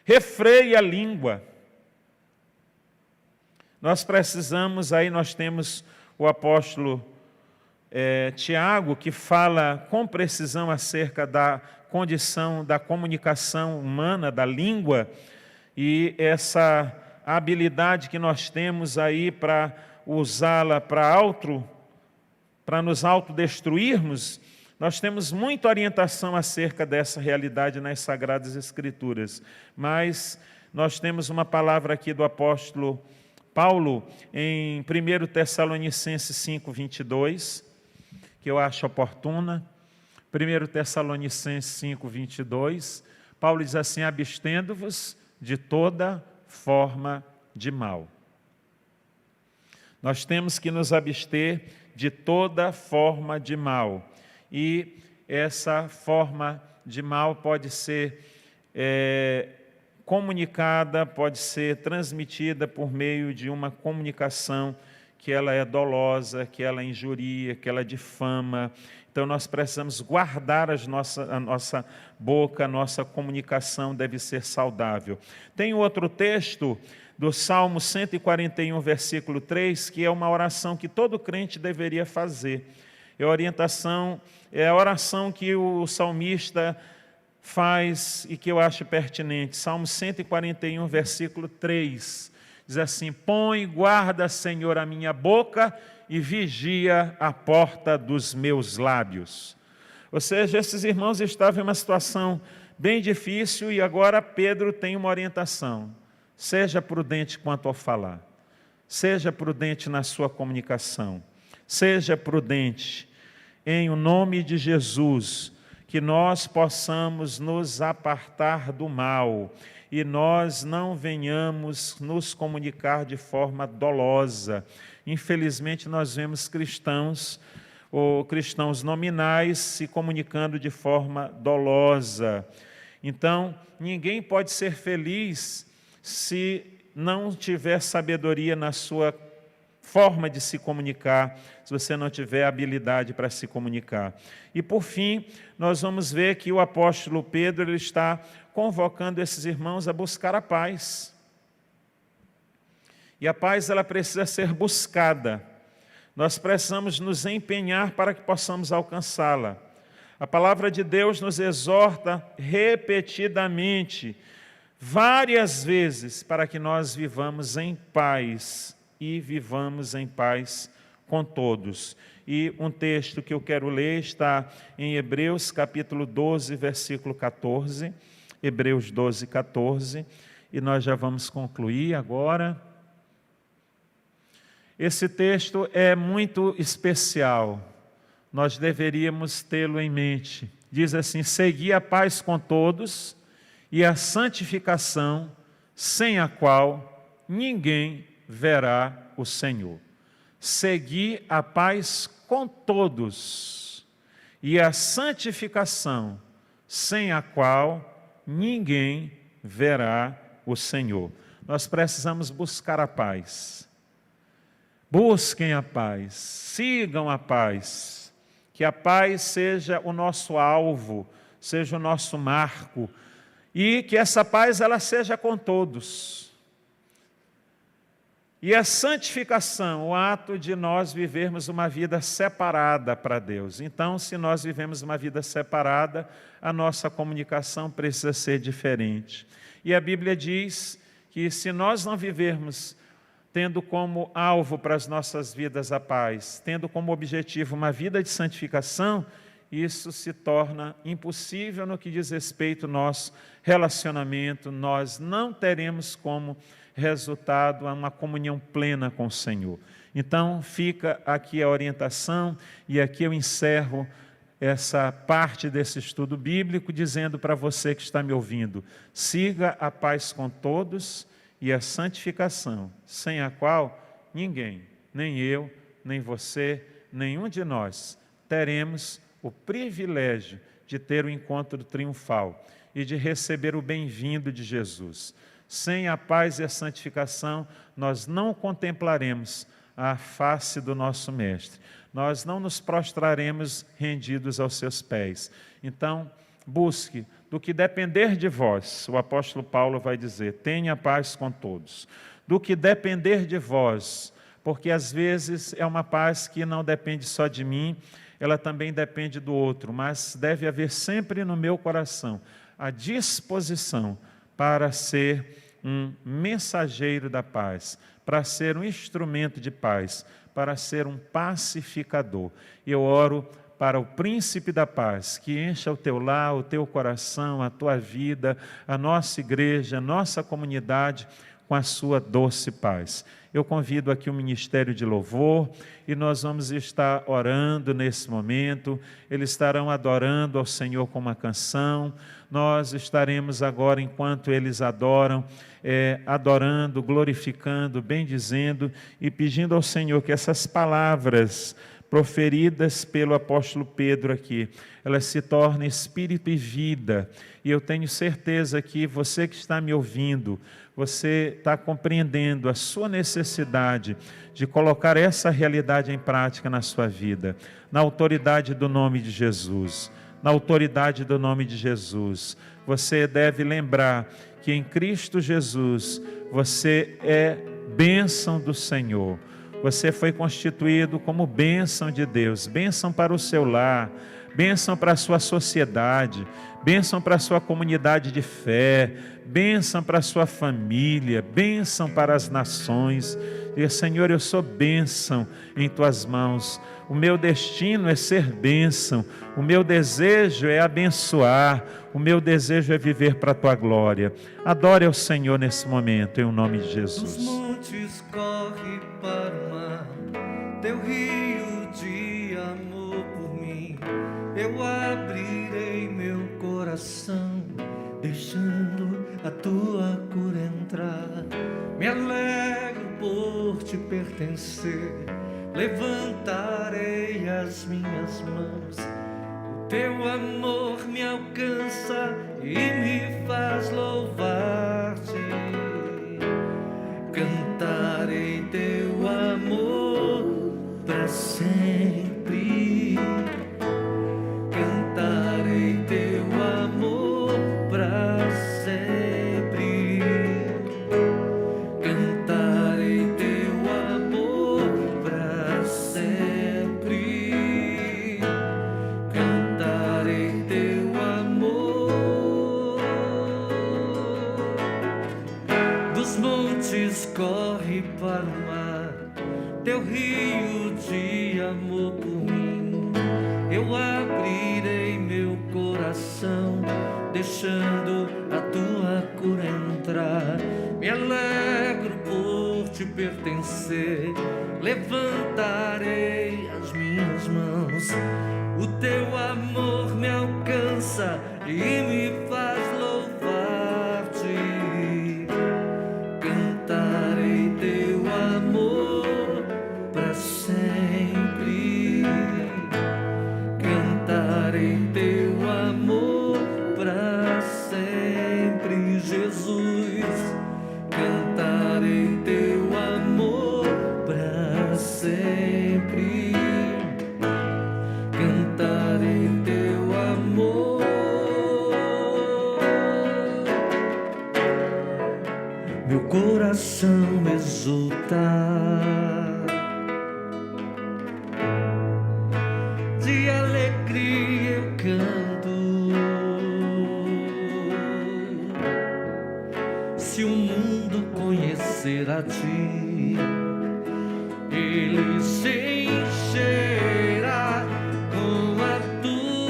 refreie a língua. Nós precisamos, aí nós temos o apóstolo Tiago, que fala com precisão acerca da condição da comunicação humana, da língua, e essa habilidade que nós temos aí para usá-la para nos autodestruirmos. Nós temos muita orientação acerca dessa realidade nas Sagradas Escrituras, mas nós temos uma palavra aqui do apóstolo Paulo em 1 Tessalonicenses 5:22, que eu acho oportuna. 1 Tessalonicenses 5:22, Paulo diz assim: abstendo-vos de toda forma de mal. Nós temos que nos abster de toda forma de mal. E essa forma de mal pode ser comunicada, pode ser transmitida por meio de uma comunicação que ela é dolosa, que ela injuria, que ela difama. Então nós precisamos guardar a nossa boca, a nossa comunicação deve ser saudável. Tem outro texto do Salmo 141, versículo 3, que é uma oração que todo crente deveria fazer. É a oração que o salmista faz e que eu acho pertinente. Salmo 141, versículo 3, diz assim: põe guarda, Senhor, a minha boca e vigia a porta dos meus lábios. Ou seja, esses irmãos estavam em uma situação bem difícil e agora Pedro tem uma orientação: seja prudente quanto ao falar, seja prudente na sua comunicação, seja prudente em o nome de Jesus, que nós possamos nos apartar do mal e nós não venhamos nos comunicar de forma dolosa. Infelizmente, nós vemos cristãos ou cristãos nominais se comunicando de forma dolosa. Então, ninguém pode ser feliz se não tiver sabedoria na sua forma de se comunicar, se você não tiver habilidade para se comunicar. E por fim, nós vamos ver que o apóstolo Pedro ele está convocando esses irmãos a buscar a paz. E a paz ela precisa ser buscada. Nós precisamos nos empenhar para que possamos alcançá-la. A palavra de Deus nos exorta repetidamente, várias vezes, para que nós vivamos em paz e vivamos em paz com todos. E um texto que eu quero ler está em Hebreus capítulo 12, versículo 14. Hebreus 12, 14. E nós já vamos concluir agora. Esse texto é muito especial. Nós deveríamos tê-lo em mente. Diz assim: segui a paz com todos e a santificação, sem a qual ninguém verá o Senhor. Segui a paz com todos e a santificação, sem a qual ninguém verá o Senhor. Nós precisamos buscar a paz. Busquem a paz, sigam a paz, que a paz seja o nosso alvo, seja o nosso marco, e que essa paz ela seja com todos. E a santificação, o ato de nós vivermos uma vida separada para Deus. Então, se nós vivemos uma vida separada, a nossa comunicação precisa ser diferente. E a Bíblia diz que se nós não vivermos tendo como alvo para as nossas vidas a paz, tendo como objetivo uma vida de santificação, isso se torna impossível no que diz respeito ao nosso relacionamento. Nós não teremos como resultado uma comunhão plena com o Senhor. Então, fica aqui a orientação, e aqui eu encerro essa parte desse estudo bíblico, dizendo para você que está me ouvindo: siga a paz com todos e a santificação, sem a qual ninguém, nem eu, nem você, nenhum de nós, teremos o privilégio de ter o encontro triunfal e de receber o bem-vindo de Jesus. Sem a paz e a santificação, nós não contemplaremos a face do nosso Mestre. Nós não nos prostraremos rendidos aos seus pés. Então, busque, do que depender de vós, o apóstolo Paulo vai dizer, tenha paz com todos. Do que depender de vós, porque às vezes é uma paz que não depende só de mim, ela também depende do outro, mas deve haver sempre no meu coração a disposição para ser um mensageiro da paz, para ser um instrumento de paz, para ser um pacificador. Eu oro para o príncipe da paz, que encha o teu lar, o teu coração, a tua vida, a nossa igreja, a nossa comunidade, com a sua doce paz. Eu convido aqui o Ministério de Louvor, e nós vamos estar orando nesse momento. Eles estarão adorando ao Senhor com uma canção. Nós estaremos agora, enquanto eles adoram, adorando, glorificando, bendizendo e pedindo ao Senhor que essas palavras proferidas pelo apóstolo Pedro aqui, elas se tornem espírito e vida. E eu tenho certeza que você que está me ouvindo, você está compreendendo a sua necessidade de colocar essa realidade em prática na sua vida, na autoridade do nome de Jesus. Na autoridade do nome de Jesus. Você deve lembrar que em Cristo Jesus você é bênção do Senhor. Você foi constituído como bênção de Deus, bênção para o seu lar, bênção para a sua sociedade, bênção para a sua comunidade de fé, bênção para a sua família, bênção para as nações. E, Senhor, eu sou bênção em tuas mãos. O meu destino é ser bênção, o meu desejo é abençoar, o meu desejo é viver para a tua glória. Adore ao Senhor nesse momento, em o nome de Jesus. Dos montes corre para o mar, teu rio de amor por mim. Eu abrirei meu coração, deixando a tua cura entrar. Me alegro por te pertencer, levantarei as minhas mãos. O teu amor me alcança e me faz louvar-te. Cantarei teu amor para sempre. Cantarei teu amor para sempre. Cantarei teu amor para sempre. Cantarei teu amor. Dos montes corre para o mar, teu rio de amor por mim. Eu abrirei meu coração, deixando a tua cura entrar. Me alegro por te pertencer, levantarei as minhas mãos. O teu amor me alcança e me faz louvar-te. Cantarei teu amor para sempre. Cantarei teu amor para sempre, Jesus. Cantarei teu amor para sempre. Cantarei teu amor. Meu coração exulta de alegria, eu canto. Se o mundo conhecer a ti, ele se encherá com a tua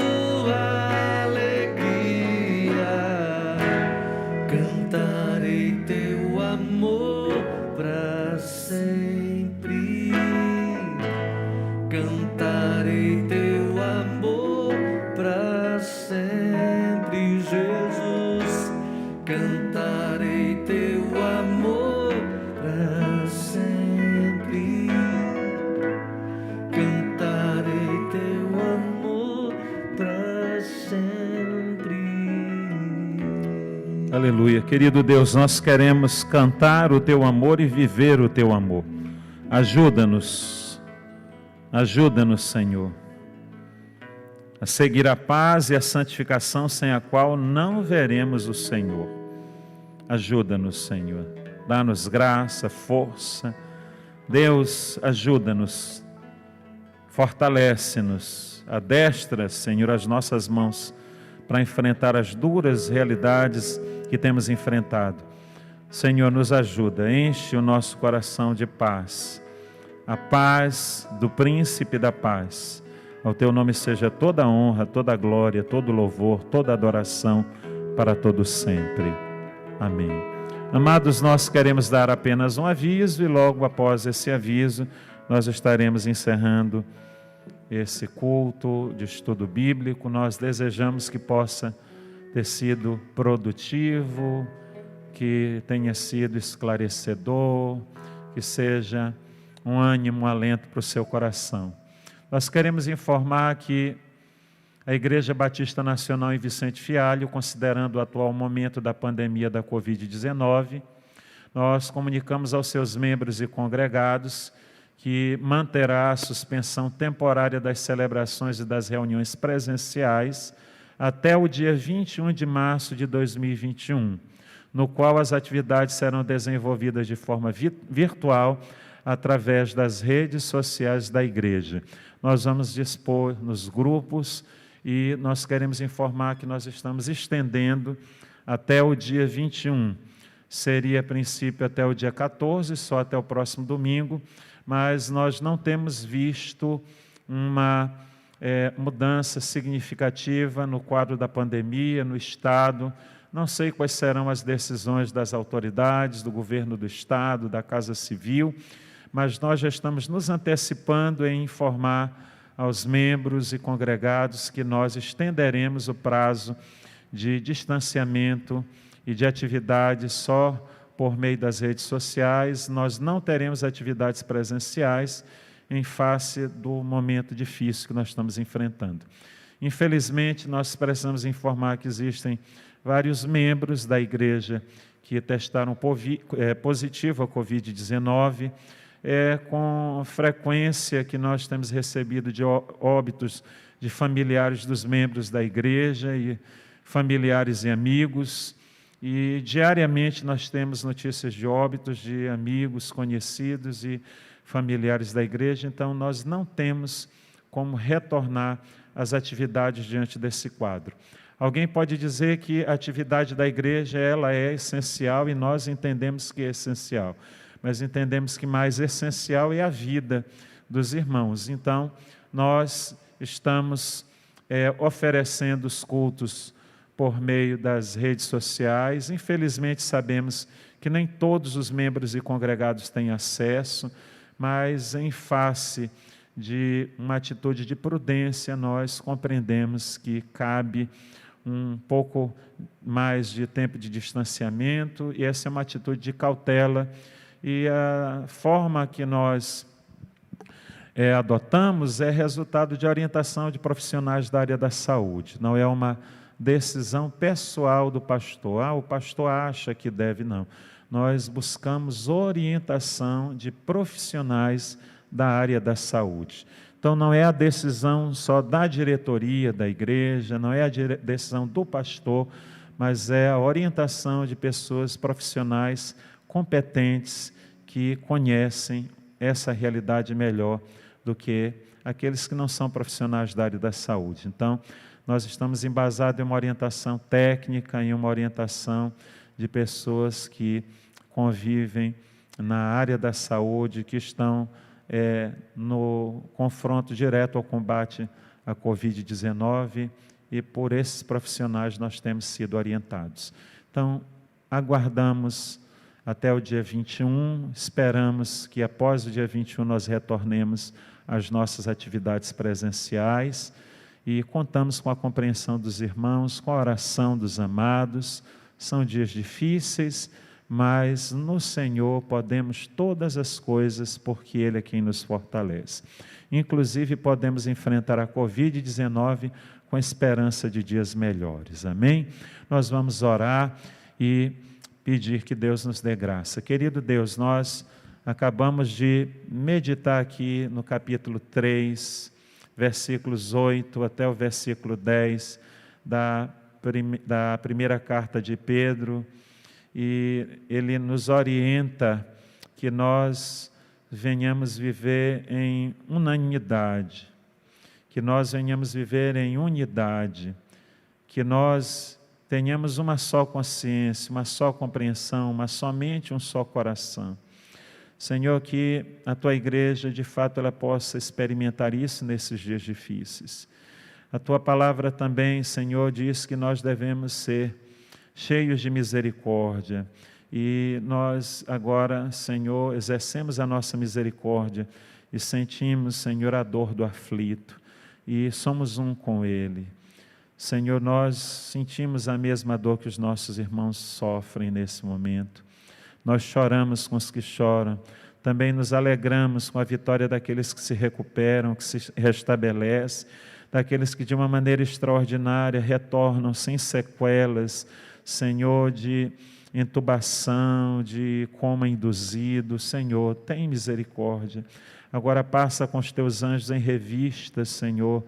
Cantarei teu amor para sempre, Jesus. Cantarei teu amor para sempre. Cantarei teu amor para sempre. Aleluia. Querido Deus, nós queremos cantar o teu amor e viver o teu amor. Ajuda-nos, Senhor, a seguir a paz e a santificação sem a qual não veremos o Senhor. Ajuda-nos, Senhor, dá-nos graça, força. Deus, ajuda-nos, fortalece-nos, adestra, Senhor, as nossas mãos para enfrentar as duras realidades que temos enfrentado. Senhor, nos ajuda, enche o nosso coração de paz, a paz do Príncipe da Paz. Ao teu nome seja toda a honra, toda a glória, todo o louvor, toda a adoração para todo sempre. Amém. Amados, nós queremos dar apenas um aviso e logo após esse aviso nós estaremos encerrando esse culto de estudo bíblico. Nós desejamos que possa ter sido produtivo, que tenha sido esclarecedor, que seja um ânimo, um alento para o seu coração. Nós queremos informar que a Igreja Batista Nacional em Vicente Fialho, considerando o atual momento da pandemia da Covid-19, nós comunicamos aos seus membros e congregados que manterá a suspensão temporária das celebrações e das reuniões presenciais até o dia 21 de março de 2021, no qual as atividades serão desenvolvidas de forma virtual através das redes sociais da igreja. Nós vamos dispor nos grupos e nós queremos informar que nós estamos estendendo até o dia 21. Seria a princípio até o dia 14, só até o próximo domingo, mas nós não temos visto uma mudança significativa no quadro da pandemia, no Estado. Não sei quais serão as decisões das autoridades, do governo do Estado, da Casa Civil, mas nós já estamos nos antecipando em informar aos membros e congregados que nós estenderemos o prazo de distanciamento e de atividades só por meio das redes sociais. Nós não teremos atividades presenciais em face do momento difícil que nós estamos enfrentando. Infelizmente, nós precisamos informar que existem vários membros da igreja que testaram positivo a Covid-19, com frequência que nós temos recebido de óbitos de familiares dos membros da igreja e familiares e amigos, e diariamente nós temos notícias de óbitos de amigos, conhecidos e familiares da igreja. Então nós não temos como retornar às atividades diante desse quadro. Alguém pode dizer que a atividade da igreja ela é essencial e nós entendemos que é essencial, mas entendemos que mais essencial é a vida dos irmãos. Então, nós estamos oferecendo os cultos por meio das redes sociais. Infelizmente, sabemos que nem todos os membros e congregados têm acesso, mas em face de uma atitude de prudência, nós compreendemos que cabe um pouco mais de tempo de distanciamento, e essa é uma atitude de cautela. E a forma que nós adotamos é resultado de orientação de profissionais da área da saúde. Não é uma decisão pessoal do pastor. O pastor acha que deve, não. Nós buscamos orientação de profissionais da área da saúde. Então, não é a decisão só da diretoria da igreja, não é a decisão do pastor, mas é a orientação de pessoas profissionais competentes que conhecem essa realidade melhor do que aqueles que não são profissionais da área da saúde. Então, nós estamos embasados em uma orientação técnica, em uma orientação de pessoas que convivem na área da saúde, que estão no confronto direto ao combate à Covid-19, e por esses profissionais nós temos sido orientados. Então, aguardamos até o dia 21, esperamos que após o dia 21 nós retornemos às nossas atividades presenciais e contamos com a compreensão dos irmãos, com a oração dos amados. São dias difíceis, mas no Senhor podemos todas as coisas, porque Ele é quem nos fortalece. Inclusive podemos enfrentar a Covid-19 com esperança de dias melhores, amém? Nós vamos orar e pedir que Deus nos dê graça. Querido Deus, nós acabamos de meditar aqui no capítulo 3, versículos 8 até o versículo 10 da primeira carta de Pedro, e ele nos orienta que nós venhamos viver em unanimidade, que nós venhamos viver em unidade, que nós tenhamos uma só consciência, uma só compreensão, somente um só coração. Senhor, que a Tua igreja, de fato, ela possa experimentar isso nesses dias difíceis. A Tua palavra também, Senhor, diz que nós devemos ser cheios de misericórdia. E nós agora, Senhor, exercemos a nossa misericórdia e sentimos, Senhor, a dor do aflito. E somos um com Ele. Senhor, nós sentimos a mesma dor que os nossos irmãos sofrem nesse momento. Nós choramos com os que choram, também nos alegramos com a vitória daqueles que se recuperam, que se restabelecem, daqueles que de uma maneira extraordinária retornam sem sequelas, Senhor, de intubação, de coma induzido. Senhor, tem misericórdia. Agora passa com os Teus anjos em revista, Senhor,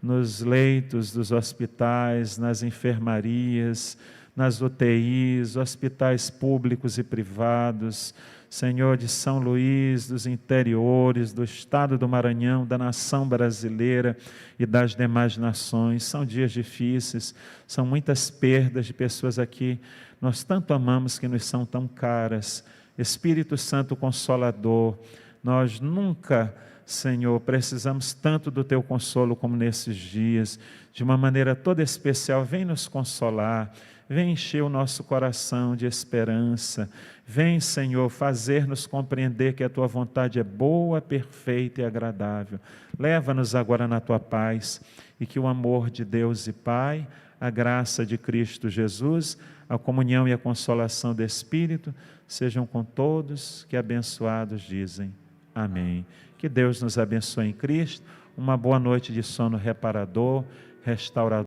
nos leitos dos hospitais, nas enfermarias, nas UTIs, hospitais públicos e privados, Senhor, de São Luís, dos interiores, do estado do Maranhão, da nação brasileira e das demais nações. São dias difíceis, são muitas perdas de pessoas aqui, nós tanto amamos, que nos são tão caras. Espírito Santo Consolador, nós nunca, Senhor, precisamos tanto do Teu consolo como nesses dias, de uma maneira toda especial. Vem nos consolar, vem encher o nosso coração de esperança, vem, Senhor, fazer-nos compreender que a Tua vontade é boa, perfeita e agradável. Leva-nos agora na Tua paz, e que o amor de Deus e Pai, a graça de Cristo Jesus, a comunhão e a consolação do Espírito sejam com todos que abençoados dizem amém. Que Deus nos abençoe em Cristo, uma boa noite de sono reparador, restaurador.